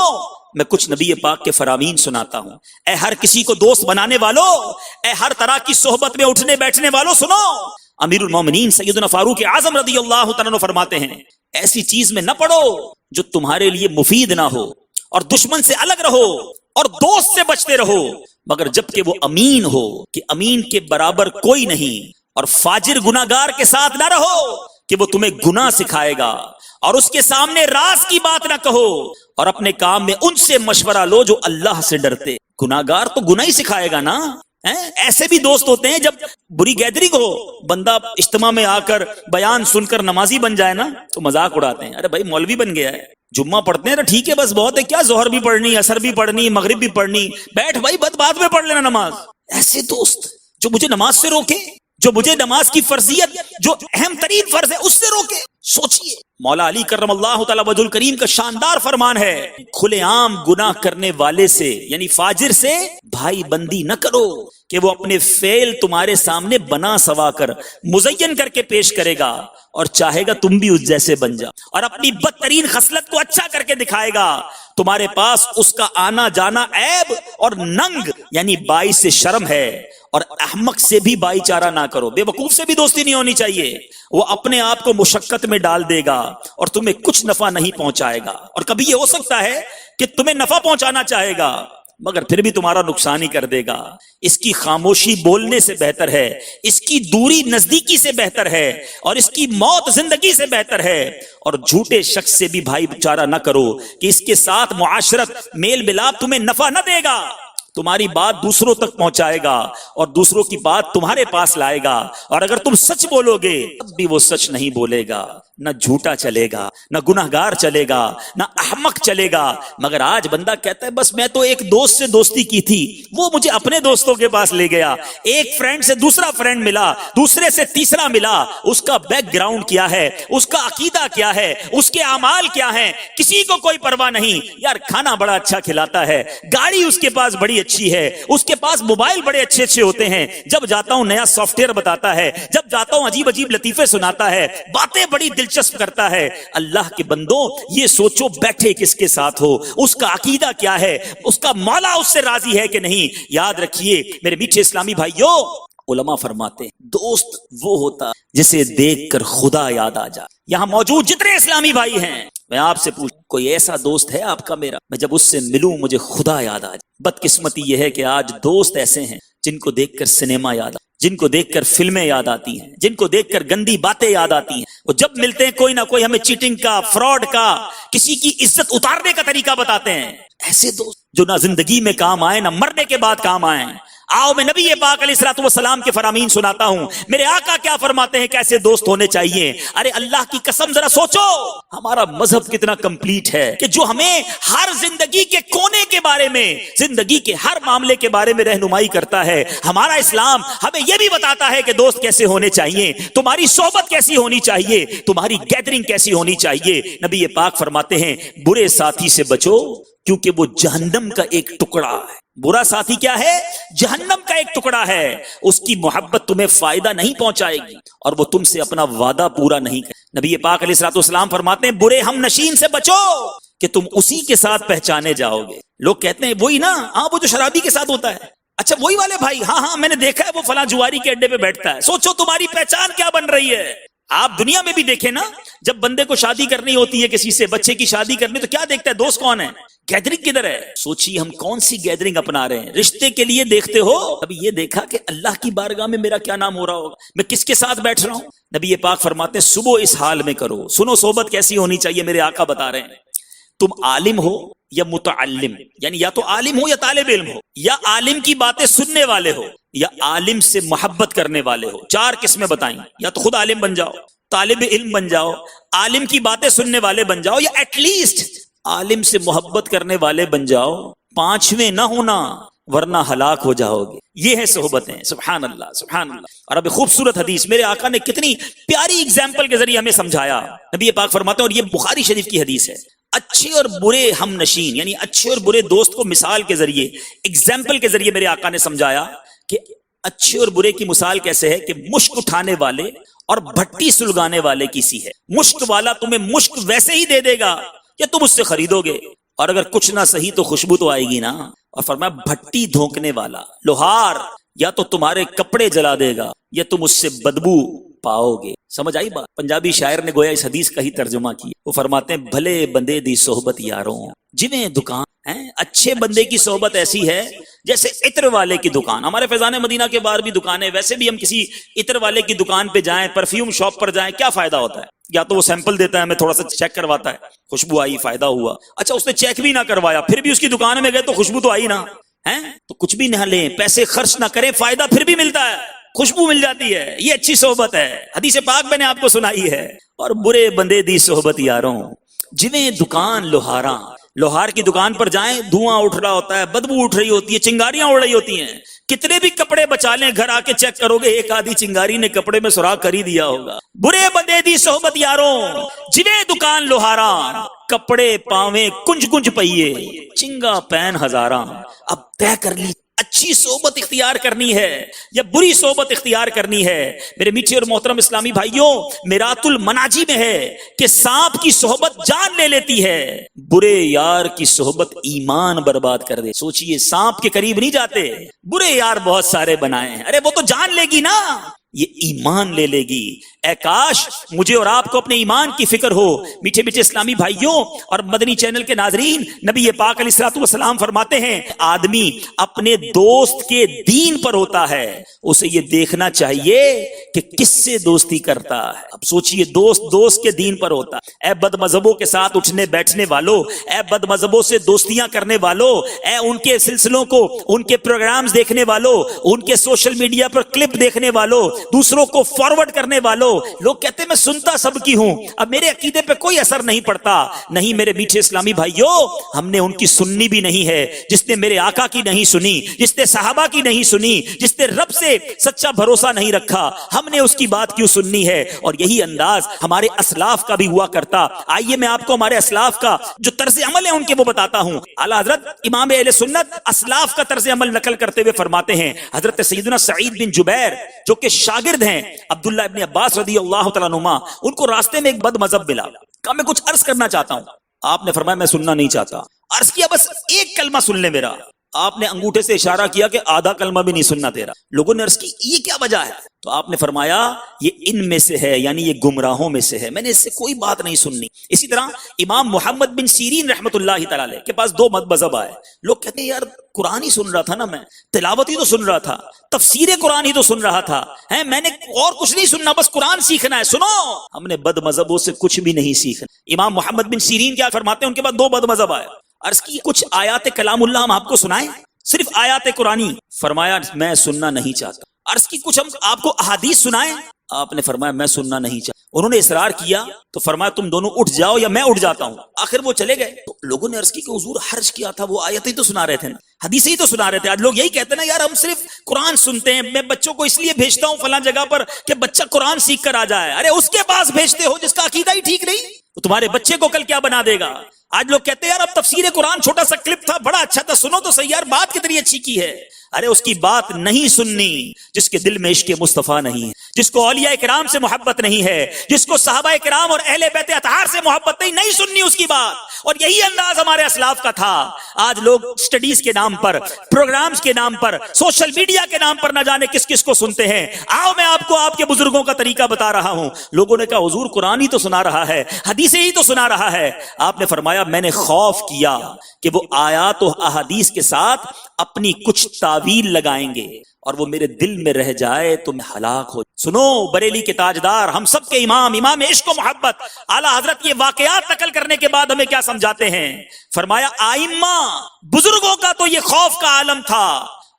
میں کچھ نبی پاک کے فرامین سناتا ہوں. اے ہر کسی کو دوست بنانے والوں، اے ہر طرح کی صحبت میں اٹھنے بیٹھنے والوں سنو. امیر المومنین سیدنا فاروق اعظم رضی اللہ تعالیٰ عنہ فرماتے ہیں، ایسی چیز میں نہ پڑو جو تمہارے لیے مفید نہ ہو، اور دشمن سے الگ رہو اور دوست سے بچتے رہو، مگر جب کہ وہ امین ہو کہ امین کے برابر کوئی نہیں. اور فاجر گناہگار کے ساتھ نہ رہو کہ وہ تمہیں گناہ سکھائے گا، اور اس کے سامنے راز کی بات نہ کہو، اور اپنے کام میں ان سے مشورہ لو جو اللہ سے ڈرتے. گناہگار تو گناہ ہی سکھائے گا نا. ایسے بھی دوست ہوتے ہیں، جب بری گیدرنگ ہو، بندہ اجتماع میں آ کر بیان سن کر نمازی بن جائے نا تو مذاق اڑاتے ہیں. ارے بھائی مولوی بن گیا ہے، جمعہ پڑھتے ہیں تو ٹھیک ہے، بس بہت ہے، کیا ظہر بھی پڑھنی، عصر بھی پڑھنی، مغرب بھی پڑھنی، بیٹھ بھائی بعد میں پڑھ لینا نماز. ایسے دوست جو مجھے نماز سے روکے، جو مجھے نماز کی فرضیت جو اہم ترین فرض ہے اس سے روکے. سوچئے مولا علی کرم اللہ تعالی وجہ الکریم کا شاندار فرمان ہے، کھلے عام گناہ کرنے والے سے یعنی فاجر سے بھائی بندی نہ کرو کہ وہ اپنے فعل تمہارے سامنے بنا سوا کر مزین کر کے پیش کرے گا، اور چاہے گا تم بھی اس جیسے بن جا، اور اپنی بدترین خصلت کو اچھا کر کے دکھائے گا. تمہارے پاس اس کا آنا جانا عیب اور ننگ یعنی باعث شرم ہے. اور احمق سے بھی بھائی چارہ نہ کرو، بے وقوف سے بھی دوستی نہیں ہونی چاہیے. وہ اپنے آپ کو مشقت میں ڈال دے گا اور تمہیں کچھ نفع نہیں پہنچائے گا. اور کبھی یہ ہو سکتا ہے کہ تمہیں نفع پہنچانا چاہے گا مگر پھر بھی تمہارا نقصان ہی کر دے گا. اس کی خاموشی بولنے سے بہتر ہے، اس کی دوری نزدیکی سے بہتر ہے، اور اس کی موت زندگی سے بہتر ہے. اور جھوٹے شخص سے بھی بھائی چارہ نہ کرو کہ اس کے ساتھ معاشرت میل ملاپ تمہیں نفع نہ دے گا، تمہاری بات دوسروں تک پہنچائے گا اور دوسروں کی بات تمہارے پاس لائے گا. اور اگر تم سچ بولو گے تب بھی وہ سچ نہیں بولے گا، نہ جھوٹا چلے گا، نہ گناہگار چلے گا، نہ احمق چلے گا. مگر آج بندہ کہتا ہے بس میں تو ایک دوست سے دوستی کی تھی، وہ مجھے اپنے دوستوں کے پاس لے گیا، ایک فرینڈ سے دوسرا فرینڈ ملا، دوسرے سے تیسرا ملا. اس کا بیک گراؤنڈ کیا ہے، اس کا عقیدہ کیا ہے، اس کے اعمال کیا ہیں، کسی کو کوئی پرواہ نہیں. یار کھانا بڑا اچھا کھلاتا ہے، گاڑی اس کے پاس بڑی اچھی ہے، اس کے پاس موبائل بڑے اچھے اچھے ہوتے ہیں، جب جاتا ہوں نیا سافٹ ویئر بتاتا ہے، جب جاتا ہوں عجیب عجیب لطیفے سناتا ہے، باتیں بڑی دلچسپ کرتا ہے. اللہ کے بندوں یہ سوچو بیٹھے کس کے ساتھ ہو، اس کا عقیدہ کیا ہے، اس کا مولا اس سے راضی ہے کہ نہیں. یاد رکھیے میرے میٹھے اسلامی بھائیوں، علماء فرماتے ہیں دوست وہ ہوتا جسے دیکھ کر خدا یاد آ جائے. یہاں موجود جتنے اسلامی بھائی ہیں میں آپ سے پوچھ، کوئی ایسا دوست ہے آپ کا میرا میں جب اس سے ملوں مجھے خدا یاد آ جائے؟ بدقسمتی یہ ہے کہ آج دوست ایسے ہیں جن کو دیکھ کر سنیما یاد جن کو دیکھ کر فلمیں یاد آتی ہیں، جن کو دیکھ کر گندی باتیں یاد آتی ہیں. وہ جب ملتے ہیں کوئی نہ کوئی ہمیں چیٹنگ کا، فراڈ کا، کسی کی عزت اتارنے کا طریقہ بتاتے ہیں. ایسے دوست جو نہ زندگی میں کام آئے نہ مرنے کے بعد کام آئے. آؤ میں نبی پاک علیہ الصلوۃ والسلام کے فرامین سناتا ہوں، میرے آقا کیا فرماتے ہیں کیسے دوست ہونے چاہیے. ارے اللہ کی قسم ذرا سوچو ہمارا مذہب کتنا کمپلیٹ ہے کہ جو ہمیں ہر زندگی کے کونے کے بارے میں، زندگی کے ہر معاملے کے بارے میں رہنمائی کرتا ہے. ہمارا اسلام ہمیں یہ بھی بتاتا ہے کہ دوست کیسے ہونے چاہیے، تمہاری صحبت کیسی ہونی چاہیے، تمہاری گیدرنگ کیسی ہونی چاہیے. نبی پاک فرماتے ہیں برے ساتھی سے بچو کیونکہ وہ جہنم کا ایک ٹکڑا ہے. برا ساتھی کیا ہے؟ جہنم کا ایک ٹکڑا ہے. اس کی محبت تمہیں فائدہ نہیں پہنچائے گی اور وہ تم سے اپنا وعدہ پورا نہیں کرے. نبی پاک علیہ الصلوۃ والسلام فرماتے ہیں برے ہم نشین سے بچو کہ تم اسی کے ساتھ پہچانے جاؤ گے. لوگ کہتے ہیں وہی نا، ہاں وہ جو شرابی کے ساتھ ہوتا ہے، اچھا وہی والے بھائی، ہاں میں نے دیکھا ہے وہ فلاں جواری کے اڈے پہ بیٹھتا ہے. سوچو تمہاری پہچان کیا بن رہی ہے. آپ دنیا میں بھی دیکھیں نا، جب بندے کو شادی کرنی ہوتی ہے، کسی سے بچے کی شادی کرنی، تو کیا دیکھتا ہے دوست کون ہے، گیدرنگ کدھر ہے. سوچیے ہم کون سی گیدرنگ اپنا رہے ہیں. رشتے کے لیے دیکھتے ہو، ابھی یہ دیکھا کہ اللہ کی بارگاہ میں میرا کیا نام ہو رہا ہوگا، میں کس کے ساتھ بیٹھ رہا ہوں. نبی پاک فرماتے ہیں صبح اس حال میں کرو. سنو صحبت کیسی ہونی چاہیے، میرے آقا بتا رہے ہیں. تم عالم ہو یا متعلم، یعنی یا تو عالم ہو یا طالب علم ہو، یا عالم کی باتیں سننے والے ہو، یا عالم سے محبت کرنے والے ہو. 4 قسمیں بتائیں. یا تو خود عالم بن جاؤ، طالب علم بن جاؤ, عالم کی باتیں سننے والے بن جاؤ, یا ایٹ لیسٹ عالم سے محبت کرنے والے بن جاؤ, پانچویں نہ ہونا ورنہ ہلاک ہو جاؤ گے. یہ ہے صحبتیں. سبحان اللہ سبحان اللہ. اور اب خوبصورت حدیث میرے آقا نے کتنی پیاری اگزامپل کے ذریعے ہمیں سمجھایا. نبی پاک فرماتے ہیں, اور یہ بخاری شریف کی حدیث ہے, اچھے اور برے ہم نشین یعنی اچھے اور برے دوست کو مثال کے ذریعے, ایگزامپل کے ذریعے میرے آقا نے سمجھایا کہ اچھے اور برے کی مثال کیسے ہے کہ مشک اٹھانے والے اور بھٹی سلگانے والے کی سی ہے. مشک والا تمہیں مشک ویسے ہی دے دے گا کہ تم اس سے خریدو گے, اور اگر کچھ نہ صحیح تو خوشبو تو آئے گی نا. اور فرمایا بھٹی دھونکنے والا لوہار یا تو تمہارے کپڑے جلا دے گا یا تم اس سے بدبو پاؤ گے. سمجھ آئی بات؟ پنجابی شاعر نے گویا اس حدیث کا ہی ترجمہ کیا. وہ فرماتے ہیں بھلے بندے دی صحبت یاروں جویں دکان ہے. اچھے بندے کی صحبت ایسی ہے جیسے عطر والے کی دکان. ہمارے فیضان مدینہ کے باہر بھی دکانیں, ویسے بھی ہم کسی عطر والے کی دکان پہ جائیں, پرفیوم شاپ پر جائیں, کیا فائدہ ہوتا ہے؟ یا تو وہ سیمپل دیتا ہے, ہمیں تھوڑا سا چیک کرواتا ہے, خوشبو آئی فائدہ ہوا. اچھا اس نے چیک بھی نہ کروایا, پھر بھی اس کی دکان میں گئے تو خوشبو تو آئی نا. تو کچھ بھی نہ لیں, پیسے خرچ نہ کریں, فائدہ پھر بھی ملتا ہے, خوشبو مل جاتی ہے. یہ اچھی صحبت ہے. حدیث پاک میں نے آپ کو سنائی ہے. اور برے بندے دی صحبت یاروں جویں دکان لوہاراں. لوہار کی دکان پر جائیں, دھواں اٹھ رہا ہوتا ہے, بدبو اٹھ رہی ہوتی ہے, چنگاریاں اڑ رہی ہوتی ہیں. کتنے بھی کپڑے بچا لیں, گھر آ کے چیک کرو گے ایک آدھی چنگاری نے کپڑے میں سراغ کر ہی دیا ہوگا. برے بندے دی صحبت یاروں جویں دکان لوہاراں, کپڑے پاویں کنج کنج پئیے, چنگا پین ہزاراں. اب طے کر لی اچھی صحبت اختیار کرنی ہے یا بری صحبت اختیار کرنی ہے. میرے میٹھے اور محترم اسلامی بھائیوں, میرات المناجی میں ہے کہ سانپ کی صحبت جان لے لیتی ہے, برے یار کی صحبت ایمان برباد کر دے. سوچئے, سانپ کے قریب نہیں جاتے, برے یار بہت سارے بنائے ہیں, ارے وہ تو جان لے گی نا, یہ ایمان لے لے گی. اے کاش مجھے اور آپ کو اپنے ایمان کی فکر ہو. میٹھے میٹھے اسلامی بھائیوں اور مدنی چینل کے ناظرین, نبی پاک علیہ الصلوۃ والسلام فرماتے ہیں آدمی اپنے دوست کے دین پر ہوتا ہے, اسے یہ دیکھنا چاہیے کہ کس سے دوستی کرتا ہے. اب سوچئے, دوست کے دین پر ہوتا ہے. اے بد مذہبوں کے ساتھ اٹھنے بیٹھنے والوں, اے بد مذہبوں سے دوستیاں کرنے والوں, اے ان کے سلسلوں کو, ان کے پروگرامز دیکھنے والوں, ان کے سوشل میڈیا پر کلپ دیکھنے والوں, دوسروں کو فارورڈ کرنے والوں. لوگ کہتے ہیں میں سنتا سب کی ہوں, اب میرے عقیدے پہ کوئی اثر نہیں پڑتا. نہیں میرے میٹھے اسلامی بھائیوں, ہم نے ان کی سننی بھی نہیں ہے. جس نے میرے آقا کی نہیں سنی, جس نے صحابہ کی نہیں سنی, جس نے رب سے سچا بھروسہ نہیں رکھا, ہم نے اس کی بات کیوں سننی ہے؟ اور یہی انداز ہمارے اسلاف کا بھی ہوا کرتا. آئیے میں آپ کو ہمارے اسلاف کا جو طرز عمل ہے ان کے وہ بتاتا ہوں. اعلی حضرت امام اہل سنت اسلاف کا طرز عمل نقل کرتے ہوئے فرماتے ہیں, حضرت سیدنا سعید بن جبیر جو کہ شاگرد ہیں عبداللہ ابن عباس رضی اللہ تعالیٰ عنہما, ان کو راستے میں ایک بد مذہب ملا, کہا میں کچھ عرض کرنا چاہتا ہوں. آپ نے فرمایا میں سننا نہیں چاہتا. عرض کیا بس ایک کلمہ سن لے میرا. آپ نے انگوٹھے سے اشارہ کیا کہ آدھا کلمہ بھی نہیں سننا تیرا. لوگوں نے عرض کی یہ کیا وجہ ہے؟ تو آپ نے فرمایا یہ ان میں سے ہے, یعنی یہ گمراہوں میں سے ہے, میں نے اس سے کوئی بات نہیں سننی. اسی طرح امام محمد بن سیرین رحمت اللہ تعالی علیہ کے پاس دو مذہب آئے. لوگ کہتے ہیں یار قرآن ہی سن رہا تھا نا, میں تلاوت ہی تو سن رہا تھا, تفسیر قرآن ہی تو سن رہا تھا, میں نے اور کچھ نہیں سننا, بس قرآن سیکھنا ہے. سنو, ہم نے بد مذہبوں سے کچھ بھی نہیں سیکھنا. امام محمد بن سیرین کیا فرماتے ہیں, ان کے بعد دو بد مذہب آئے. عرض کی کچھ آیات کلام اللہ ہم آپ کو سنائیں, صرف آیات قرآنی. فرمایا میں سننا نہیں چاہتا. عرض کی کچھ ہم آپ کو احادیث سنائیں. آپ نے فرمایا میں سننا نہیں چاہتا. انہوں نے اصرار کیا تو فرمایا تم دونوں اٹھ جاؤ یا میں اٹھ جاتا ہوں. آخر وہ چلے گئے. تو لوگوں نے عرض کی کہ حضور حرج کیا تھا, وہ آیتیں تو سنا رہے تھے نا, حدیثیں ہی تو سنا رہے تھے. آج لوگ یہی کہتے ہیں نا یار ہم صرف قرآن سنتے ہیں, میں بچوں کو اس لیے بھیجتا ہوں فلاں جگہ پر کہ بچہ قرآن سیکھ کر آ جائے. ارے اس کے پاس بھیجتے ہو جس کا عقیدہ ہی ٹھیک نہیں, تو تمہارے بچے کو کل کیا بنا دے گا. آج لوگ کہتے ہیں یار اب تفسیر قرآن چھوٹا سا کلپ تھا, بڑا اچھا تھا, سنو تو صحیح یار, بات کتنی اچھی کی ہے. ارے اس کی بات نہیں سننی جس کے دل میں عشق مصطفیٰ نہیں ہے, جس کو اولیاء کرام سے محبت نہیں ہے, جس کو صحابہ کرام اور اہل بیت اطہار سے محبت نہیں سننی اس کی بات. اور یہی انداز ہمارے اسلاف کا تھا. آج لوگ سٹڈیز کے نام پر, پروگرامز کے نام پر, سوشل میڈیا کے نام پر نہ جانے کس کس کو سنتے ہیں. آؤ میں آپ کو آپ کے بزرگوں کا طریقہ بتا رہا ہوں. لوگوں نے کہا حضور قرآن ہی تو سنا رہا ہے, حدیثیں ہی تو سنا رہا ہے. آپ نے فرمایا میں نے خوف کیا کہ وہ آیات و احادیث کے ساتھ اپنی کچھ تعویل لگائیں گے اور وہ میرے دل میں رہ جائے تو میں ہلاک ہو. سنو بریلی کے تاجدار, ہم سب کے امام عشق و محبت اعلیٰ حضرت یہ واقعات نقل کرنے کے بعد ہمیں کیا سمجھاتے ہیں. فرمایا آئمہ بزرگوں کا تو یہ خوف کا عالم تھا,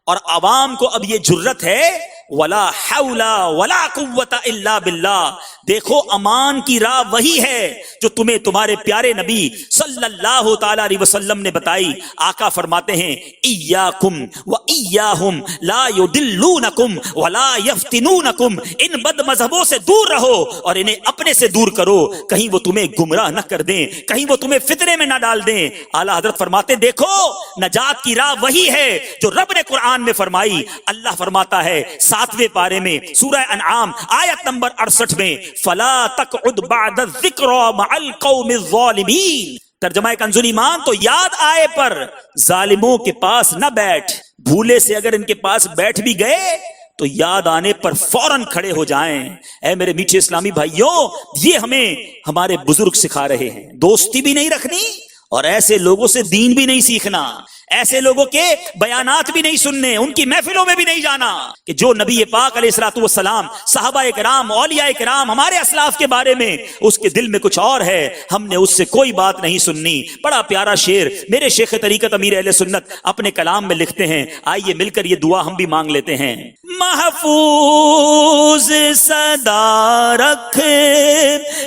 اور عوام کو اب یہ جرت ہے ولا حول ولا قوت الا باللہ. دیکھو امان کی راہ وہی ہے جو تمہیں تمہارے پیارے نبی صلی اللہ تعالی علیہ وسلم نے بتائی. آقا فرماتے ہیں ایاکم و ایاہم لا یضلونکم ولا یفتنونکم. ان بد مذہبوں سے دور رہو اور انہیں اپنے سے دور کرو, کہیں وہ تمہیں گمراہ نہ کر دیں, کہیں وہ تمہیں فتنے میں نہ ڈال دیں. اعلیٰ حضرت فرماتے دیکھو نجات کی راہ وہی ہے جو رب نے قرآن میں فرمائی. اللہ فرماتا ہے 7ویں پارے میں سورہ انعام آیت نمبر 68 میں فلا تقعد بعد الذکر مع القوم الظالمین. ترجمہ کنز ایمان تو یاد آئے پر ظالموں کے پاس نہ بیٹھ. بھولے سے اگر ان کے پاس بیٹھ بھی گئے تو یاد آنے پر فوراً کھڑے ہو جائیں. اے میرے میٹھے اسلامی بھائیوں, یہ ہمیں ہمارے بزرگ سکھا رہے ہیں. دوستی بھی نہیں رکھنی اور ایسے لوگوں سے دین بھی نہیں سیکھنا, ایسے لوگوں کے بیانات بھی نہیں سننے, ان کی محفلوں میں بھی نہیں جانا کہ جو نبی پاک علیہ الصلوۃ والسلام, صحابہ کرام, اولیاء کرام, ہمارے اسلاف کے بارے میں اس کے دل میں کچھ اور ہے, ہم نے اس سے کوئی بات نہیں سننی. بڑا پیارا شعر میرے شیخ طریقت امیر اہل سنت اپنے کلام میں لکھتے ہیں, آئیے مل کر یہ دعا ہم بھی مانگ لیتے ہیں. محفوظ صدا رکھ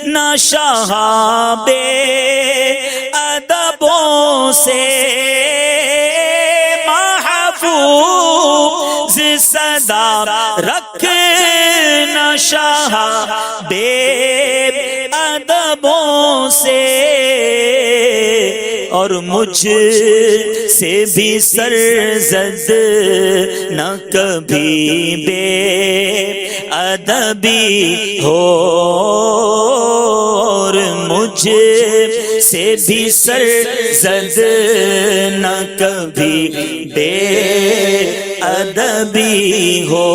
نہ شہاب ادبوں سے, محفوظ صدا رکھنا شہاب ادبوں سے, اور مجھ سے بھی سرزد نہ کبھی بے ادبی ہو, اور مجھ سے بھی سرزد نہ کبھی بے ادبی ہو.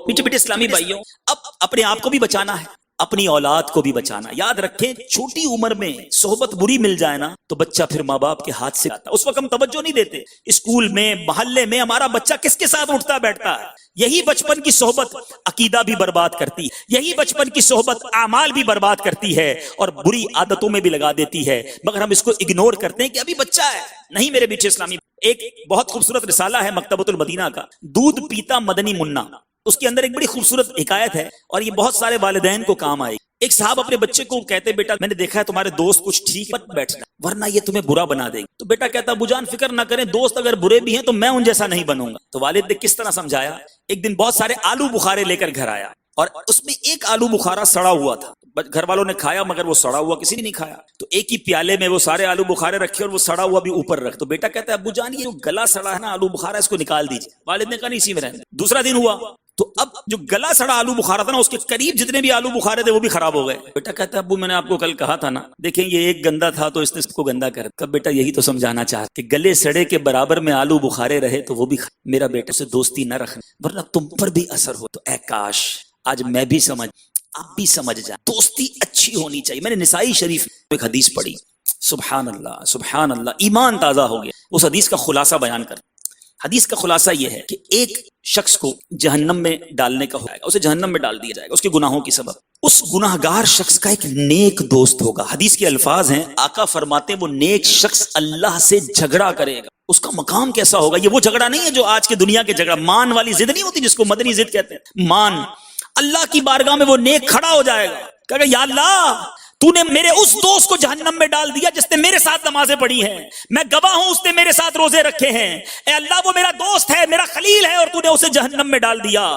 میٹھے میٹھے اسلامی بھائیوں, اب اپنے آپ کو بھی بچانا ہے, اپنی اولاد کو بھی بچانا. یاد رکھیں چھوٹی عمر میں صحبت بری مل جائے نا تو بچہ پھر ماں باپ کے ہاتھ سے آتا. اس وقت ہم توجہ نہیں دیتے. اسکول میں, محلے میں ہمارا بچہ کس کے ساتھ اٹھتا بیٹھتا ہے. یہی بچپن کی صحبت عقیدہ بھی برباد کرتی ہے, یہی بچپن کی صحبت اعمال بھی برباد کرتی ہے اور بری عادتوں میں بھی لگا دیتی ہے, مگر ہم اس کو اگنور کرتے ہیں کہ ابھی بچہ ہے. نہیں میرے میٹھے اسلامی, ایک بہت خوبصورت رسالہ ہے مکتبۃ المدینہ کا, دودھ پیتا مدنی منا. اس کے اندر ایک بڑی خوبصورت حکایت ہے اور یہ بہت سارے والدین کو کام آئے. ایک صاحب اپنے بچے کو کہتے بیٹا میں نے دیکھا ہے تمہارے دوست کچھ ٹھیک مت بیٹھنا ورنہ یہ تمہیں برا بنا دیں گے. تو بیٹا کہتا ابو جان فکر نہ کریں, دوست اگر برے بھی ہیں تو میں ان جیسا نہیں بنوں گا. تو والد نے کس طرح سمجھایا, ایک دن بہت سارے آلو بخارے لے کر گھر آیا اور اس میں ایک آلو بخارا سڑا ہوا تھا. گھر والوں نے کھایا مگر وہ سڑا ہوا کسی نے نہیں کھایا. تو ایک ہی پیالے میں وہ سارے آلو بخارے رکھے اور وہ سڑا ہوا بھی اوپر رکھ. تو بیٹا کہتا ہے ابو جان یہ جو گلا سڑا ہے نا آلو بخارا, اس کو نکال دیجیے. والد نے کہا نہیں اسی میں رہنے. دوسرا دن ہوا تو اب جو گلا سڑا آلو بخارا تھا نا اس کے قریب جتنے بھی آلو بخارے تھے وہ بھی خراب ہو گئے. بیٹا کہتا ہے ابو میں نے آپ کو کل کہا تھا نا, دیکھیں یہ ایک گندا تھا تو اس نے اس کو گندا کر. کب بیٹا یہی تو سمجھانا چاہتے کہ گلے سڑے کے برابر میں آلو بخارے رہے تو وہ بھی میرا بیٹا سے دوستی نہ رکھنا ورنہ تم پر بھی اثر ہو. تو اے کاش آج میں بھی سمجھ, آپ بھی سمجھ جائیں, دوستی اچھی ہونی چاہیے. میں نے نسائی شریف میں ایک حدیث پڑھی, سبحان اللہ سبحان اللہ, ایمان تازہ ہو گیا. اس حدیث کا خلاصہ بیان کر. حدیث کا خلاصہ یہ ہے کہ ایک شخص کو جہنم میں ڈالنے کا ہوگا, اسے جہنم میں ڈال دیا جائے گا اس کے گناہوں کی سبب. اس گناہگار شخص کا ایک نیک دوست ہوگا. حدیث کے الفاظ ہیں, آقا فرماتے ہیں وہ نیک شخص اللہ سے جھگڑا کرے گا. اس کا مقام کیسا ہوگا؟ یہ وہ جھگڑا نہیں ہے جو آج کے دنیا کے جھگڑا, مان والی ضد نہیں ہوتی جس کو مدنی ضد کہتے ہیں. مان, اللہ کی بارگاہ میں وہ نیک کھڑا ہو جائے گا, کہے گا یا اللہ تو نے میرے اس دوست کو جہنم میں ڈال دیا جس نے میرے ساتھ نمازیں پڑھی ہیں, میں گواہ ہوں اس نے میرے ساتھ روزے رکھے ہیں. اے اللہ وہ میرا دوست ہے, میرا خلیل ہے, اور تو نے اسے جہنم میں ڈال دیا.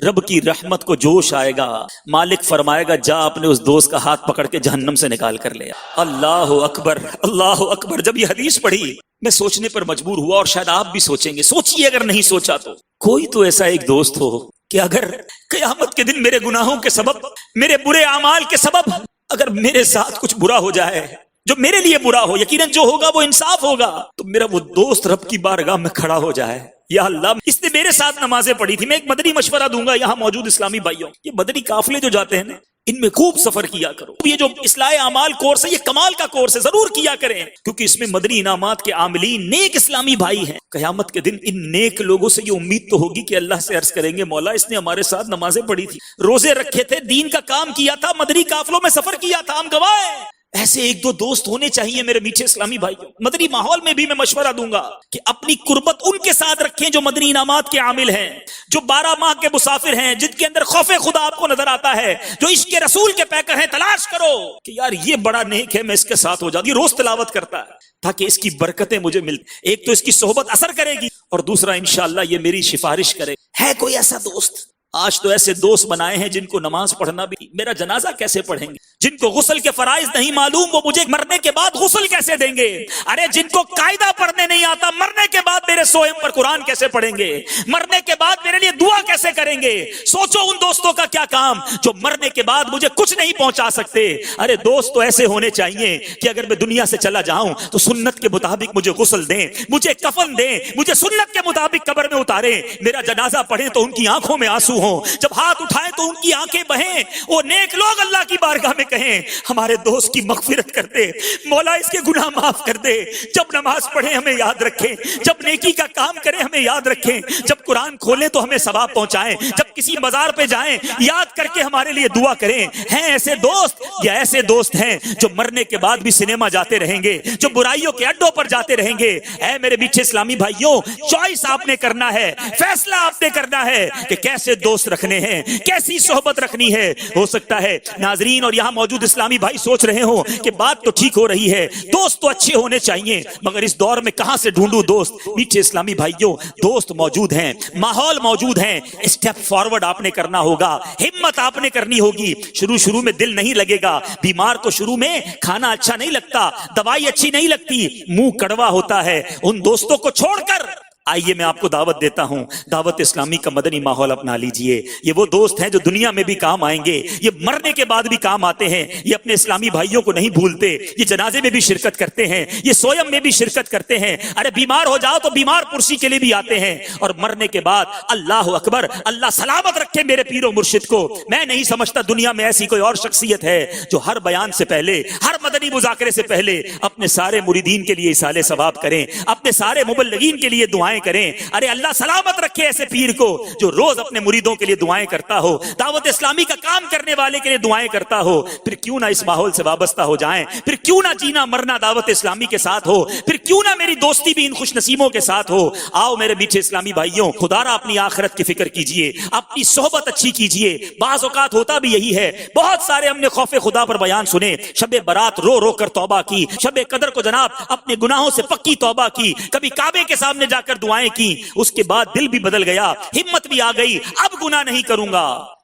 رب کی رحمت کو جوش آئے گا, مالک فرمائے گا جا اپنے اس دوست کا ہاتھ پکڑ کے جہنم سے نکال کر لیا. اللہ اکبر اللہ اکبر. جب یہ حدیث پڑھی میں سوچنے پر مجبور ہوا, اور شاید آپ بھی سوچیں گے. سوچیے اگر نہیں سوچا تو, کوئی تو ایسا ایک دوست ہو کہ اگر قیامت کے دن میرے گناہوں کے سبب, میرے برے اعمال کے سبب اگر میرے ساتھ کچھ برا ہو جائے جو میرے لیے برا ہو, یقیناً جو ہوگا وہ انصاف ہوگا, تو میرا وہ دوست رب کی بارگاہ میں کھڑا ہو جائے, یا اللہ اس نے میرے ساتھ نمازیں پڑھی تھی. میں ایک مدنی مشورہ دوں گا یہاں موجود اسلامی بھائیوں, یہ مدنی قافلے جو جاتے ہیں نا ان میں خوب سفر کیا کرو. یہ جو اصلاح اعمال کورس ہے یہ کمال کا کورس ہے, ضرور کیا کریں, کیونکہ اس میں مدنی انعامات کے عاملین نیک اسلامی بھائی ہیں. قیامت کے دن ان نیک لوگوں سے یہ امید تو ہوگی کہ اللہ سے عرض کریں گے مولا اس نے ہمارے ساتھ نمازیں پڑھی تھی, روزے رکھے تھے, دین کا کام کیا تھا, مدنی قافلوں میں سفر کیا تھا, ہم گواہ ہیں. ایسے ایک دو دوست ہونے چاہیے میرے میٹھے اسلامی بھائیوں. مدنی ماحول میں بھی میں مشورہ دوں گا کہ اپنی قربت ان کے ساتھ رکھیں جو مدنی انعامات کے عامل ہیں, جو 12 ماہ کے مسافر ہیں، جن کے اندر خوف خدا آپ کو نظر آتا ہے، جو عشق رسول کے پیکر ہیں، تلاش کرو کہ یار یہ بڑا نیک ہے، میں اس کے ساتھ ہو جاتی، روز تلاوت کرتا ہے تاکہ اس کی برکتیں مجھے ملتی۔ ایک تو اس کی صحبت اثر کرے گی، اور دوسرا انشاءاللہ یہ میری سفارش کرے۔ ہے کوئی ایسا دوست؟ آج تو ایسے دوست بنائے ہیں جن کو نماز پڑھنا بھی، میرا جنازہ کیسے پڑھیں گے؟ جن کو غسل کے فرائض نہیں معلوم، وہ مجھے مرنے کے بعد غسل کیسے دیں گے؟ ارے جن کو قاعدہ پڑھنے نہیں آتا، مرنے کے بعد میرے سوئم پر قرآن کیسے پڑھیں گے؟ مرنے کے بعد میرے لیے دعا کیسے کریں گے؟ سوچو ان دوستوں کا کیا کام جو مرنے کے بعد مجھے کچھ نہیں پہنچا سکتے۔ ارے دوست تو ایسے ہونے چاہیے کہ اگر میں دنیا سے چلا جاؤں تو سنت کے مطابق مجھے غسل دیں، مجھے کفن دیں، مجھے سنت کے مطابق قبر میں اتاریں، میرا جنازہ پڑھیں تو ان کی آنکھوں میں آنسو ہوں، جب ہاتھ اٹھائیں تو ان کی آنکھیں بہیں، وہ نیک لوگ اللہ کی بارگاہ میں کہیں ہمارے دوست کی مغفرت کر دے، مولا اس کے گناہ معاف کر دے۔ جب نماز پڑھیں ہمیں یاد رکھیں، جب نیکی کا کام کریں ہمیں یاد رکھیں، جب قرآن کھولیں تو ہمیں ثواب پہنچائیں، جب کسی مزار پہ جائیں یاد کر کے ہمارے لیے دعا کریں۔ ہیں ایسے دوست یا ایسے دوست ہیں جو مرنے کے بعد بھی سنیما جاتے رہیں گے، جو برائیوں کے اڈوں پر جاتے رہیں گے؟ اے میرے میٹھے اسلامی بھائیوں، چوائس آپ نے کرنا ہے، فیصلہ آپ نے کرنا ہے کہ کیسے دوست رکھنے ہیں، کیسی صحبت رکھنی ہے۔ ہو سکتا ہے ناظرین اور یہاں موجود اسلامی بھائی سوچ رہے ہوں کہ بات تو ٹھیک ہو رہی ہے، دوست تو اچھے ہونے چاہیے، مگر اس دور میں کہاں سے ڈھونڈوں دوست؟ میٹھے اسلامی بھائیوں، دوست موجود ہیں، ماحول موجود ہیں، اسٹیپ فارورڈ آپ نے کرنا ہوگا، ہمت آپ نے کرنی ہوگی۔ شروع میں دل نہیں لگے گا، بیمار کو شروع میں کھانا اچھا نہیں لگتا، دوائی اچھی نہیں لگتی، منہ کڑوا ہوتا ہے۔ ان دوستوں کو چھوڑ کر آئیے میں آپ کو دعوت دیتا ہوں، دعوت اسلامی کا مدنی ماحول اپنا لیجئے۔ یہ وہ دوست ہیں جو دنیا میں بھی کام آئیں گے، یہ مرنے کے بعد بھی کام آتے ہیں، یہ اپنے اسلامی بھائیوں کو نہیں بھولتے، یہ جنازے میں بھی شرکت کرتے ہیں، یہ سویم میں بھی شرکت کرتے ہیں۔ ارے بیمار ہو جاؤ تو بیمار پرسی کے لیے بھی آتے ہیں، اور مرنے کے بعد اللہ اکبر، اللہ سلامت رکھے میرے پیر و مرشد کو۔ میں نہیں سمجھتا دنیا میں ایسی کوئی اور شخصیت ہے جو ہر بیان سے پہلے، ہر مدنی مذاکرے سے پہلے اپنے سارے مریدین کے لیے اصالہ ثواب کریں، اپنے سارے مبلغین کے لیے دعائیں کریں۔ ارے اللہ سلامت رکھے ایسے پیر کو جو روز اپنے مریدوں کے لیے دعائیں کرتا ہو، دعوت اسلامی کا کام کرنے والے کے لیے دعائیں کرتا ہو۔ پھر کیوں نہ اس ماحول سے وابستہ ہو جائیں، پھر کیوں نہ جینا مرنا دعوت اسلامی کے ساتھ ہو، پھر کیوں نہ میری دوستی بھی ان خوش نصیبوں کے ساتھ ہو۔ آؤ میرے میٹھے اسلامی بھائیوں، خدا را اپنی آخرت کی فکر کیجئے، اپنی صحبت اچھی کیجئے۔ بعض اوقات ہوتا بھی یہی ہے، بہت سارے ہم نے خوف خدا پر بیان سنے، شب برات رو رو کر توبہ کی، شب قدر کو جناب اپنے گناہوں سے پکی توبہ کی، کبھی کعبے کے سامنے جا کر دعائیں کی، اس کے بعد دل بھی بدل گیا، ہمت بھی آ گئی، اب گناہ نہیں کروں گا۔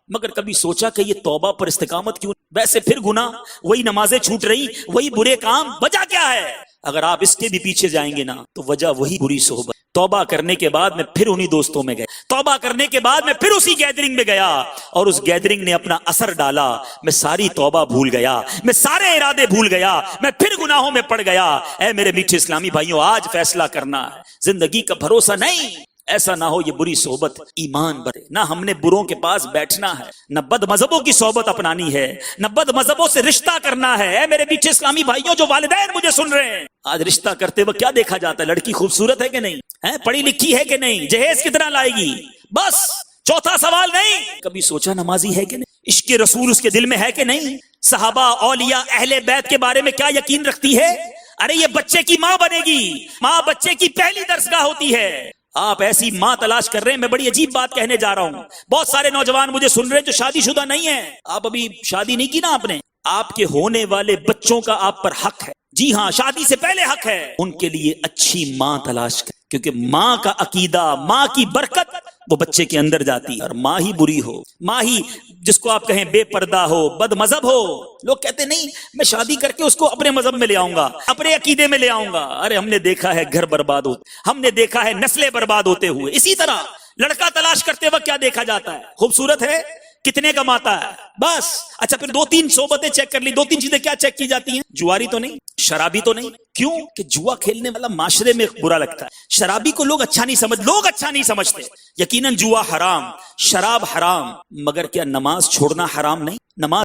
مگر کبھی سوچا کہ یہ توبہ پر استقامت کیوں؟ ویسے پھر گناہ، وہی نمازیں چھوٹ رہی، وہی برے کام، وجہ کیا ہے؟ اگر آپ اس کے بھی پیچھے جائیں گے نا تو وجہ وہی بری صحبت۔ توبہ کرنے کے بعد میں پھر انہی دوستوں میں گیا، توبہ کرنے کے بعد میں پھر اسی گیدرنگ میں گیا، اور اس گیدرنگ نے اپنا اثر ڈالا، میں ساری توبہ بھول گیا، میں سارے ارادے بھول گیا، میں پھر گناہوں میں پڑ گیا۔ اے میرے میٹھے اسلامی بھائیوں، آج فیصلہ کرنا ہے، زندگی کا بھروسہ نہیں، ایسا نہ ہو یہ بری صحبت ایمان بڑھے۔ نہ ہم نے بروں کے پاس بیٹھنا ہے، نہ بد مذہبوں کی صحبت اپنانی ہے، نہ بد مذہبوں سے رشتہ کرنا ہے۔ اے میرے میٹھے اسلامی بھائیوں جو والدین مجھے سن رہے ہیں، آج رشتہ کرتے وقت کیا دیکھا جاتا ہے؟ لڑکی خوبصورت ہے کہ نہیں ہے، پڑھی لکھی ہے کہ نہیں، جہیز کتنا لائے گی، بس چوتھا سوال نہیں۔ کبھی سوچا نمازی ہے کہ نہیں، عشق رسول اس کے دل میں ہے کہ نہیں، صحابہ اولیاء اہل بیت کے بارے میں کیا یقین رکھتی ہے؟ ارے یہ بچے کی ماں بنے گی، ماں بچے کی پہلی درسگاہ ہوتی ہے۔ آپ ایسی ماں تلاش کر رہے ہیں۔ میں بڑی عجیب بات کہنے جا رہا ہوں، بہت سارے نوجوان مجھے سن رہے ہیں جو شادی شدہ نہیں ہیں، آپ ابھی شادی نہیں کی نا، آپ نے، آپ کے ہونے والے بچوں کا آپ پر حق ہے، جی ہاں، شادی سے پہلے حق ہے، ان کے لیے اچھی ماں تلاش کریں، کیونکہ ماں کا عقیدہ، ماں کی برکت وہ بچے کے اندر جاتی ہے۔ اور ماں ہی بری ہو، ماں ہی جس کو آپ کہیں بے پردہ ہو، بد مذہب ہو، لوگ کہتے نہیں میں شادی کر کے اس کو اپنے مذہب میں لے آؤں گا، اپنے عقیدے میں لے آؤں گا۔ ارے ہم نے دیکھا ہے گھر برباد ہوتے، ہم نے دیکھا ہے نسلیں برباد ہوتے ہوئے۔ اسی طرح لڑکا تلاش کرتے وقت کیا دیکھا جاتا ہے؟ خوبصورت ہے، کتنے کماتا ہے، بس۔ اچھا پھر دو تین صحبتیں چیک کر لی، دو تین چیزیں کیا چیک کی جاتی ہیں؟ جواری تو نہیں، شرابی تو نہیں۔ کیوں کہ جوا کھیلنے والا معاشرے میں برا لگتا ہے، شرابی کو لوگ اچھا نہیں سمجھتے۔ یقیناً جوا حرام، شراب حرام، مگر کیا نماز چھوڑنا حرام نہیں؟ نماز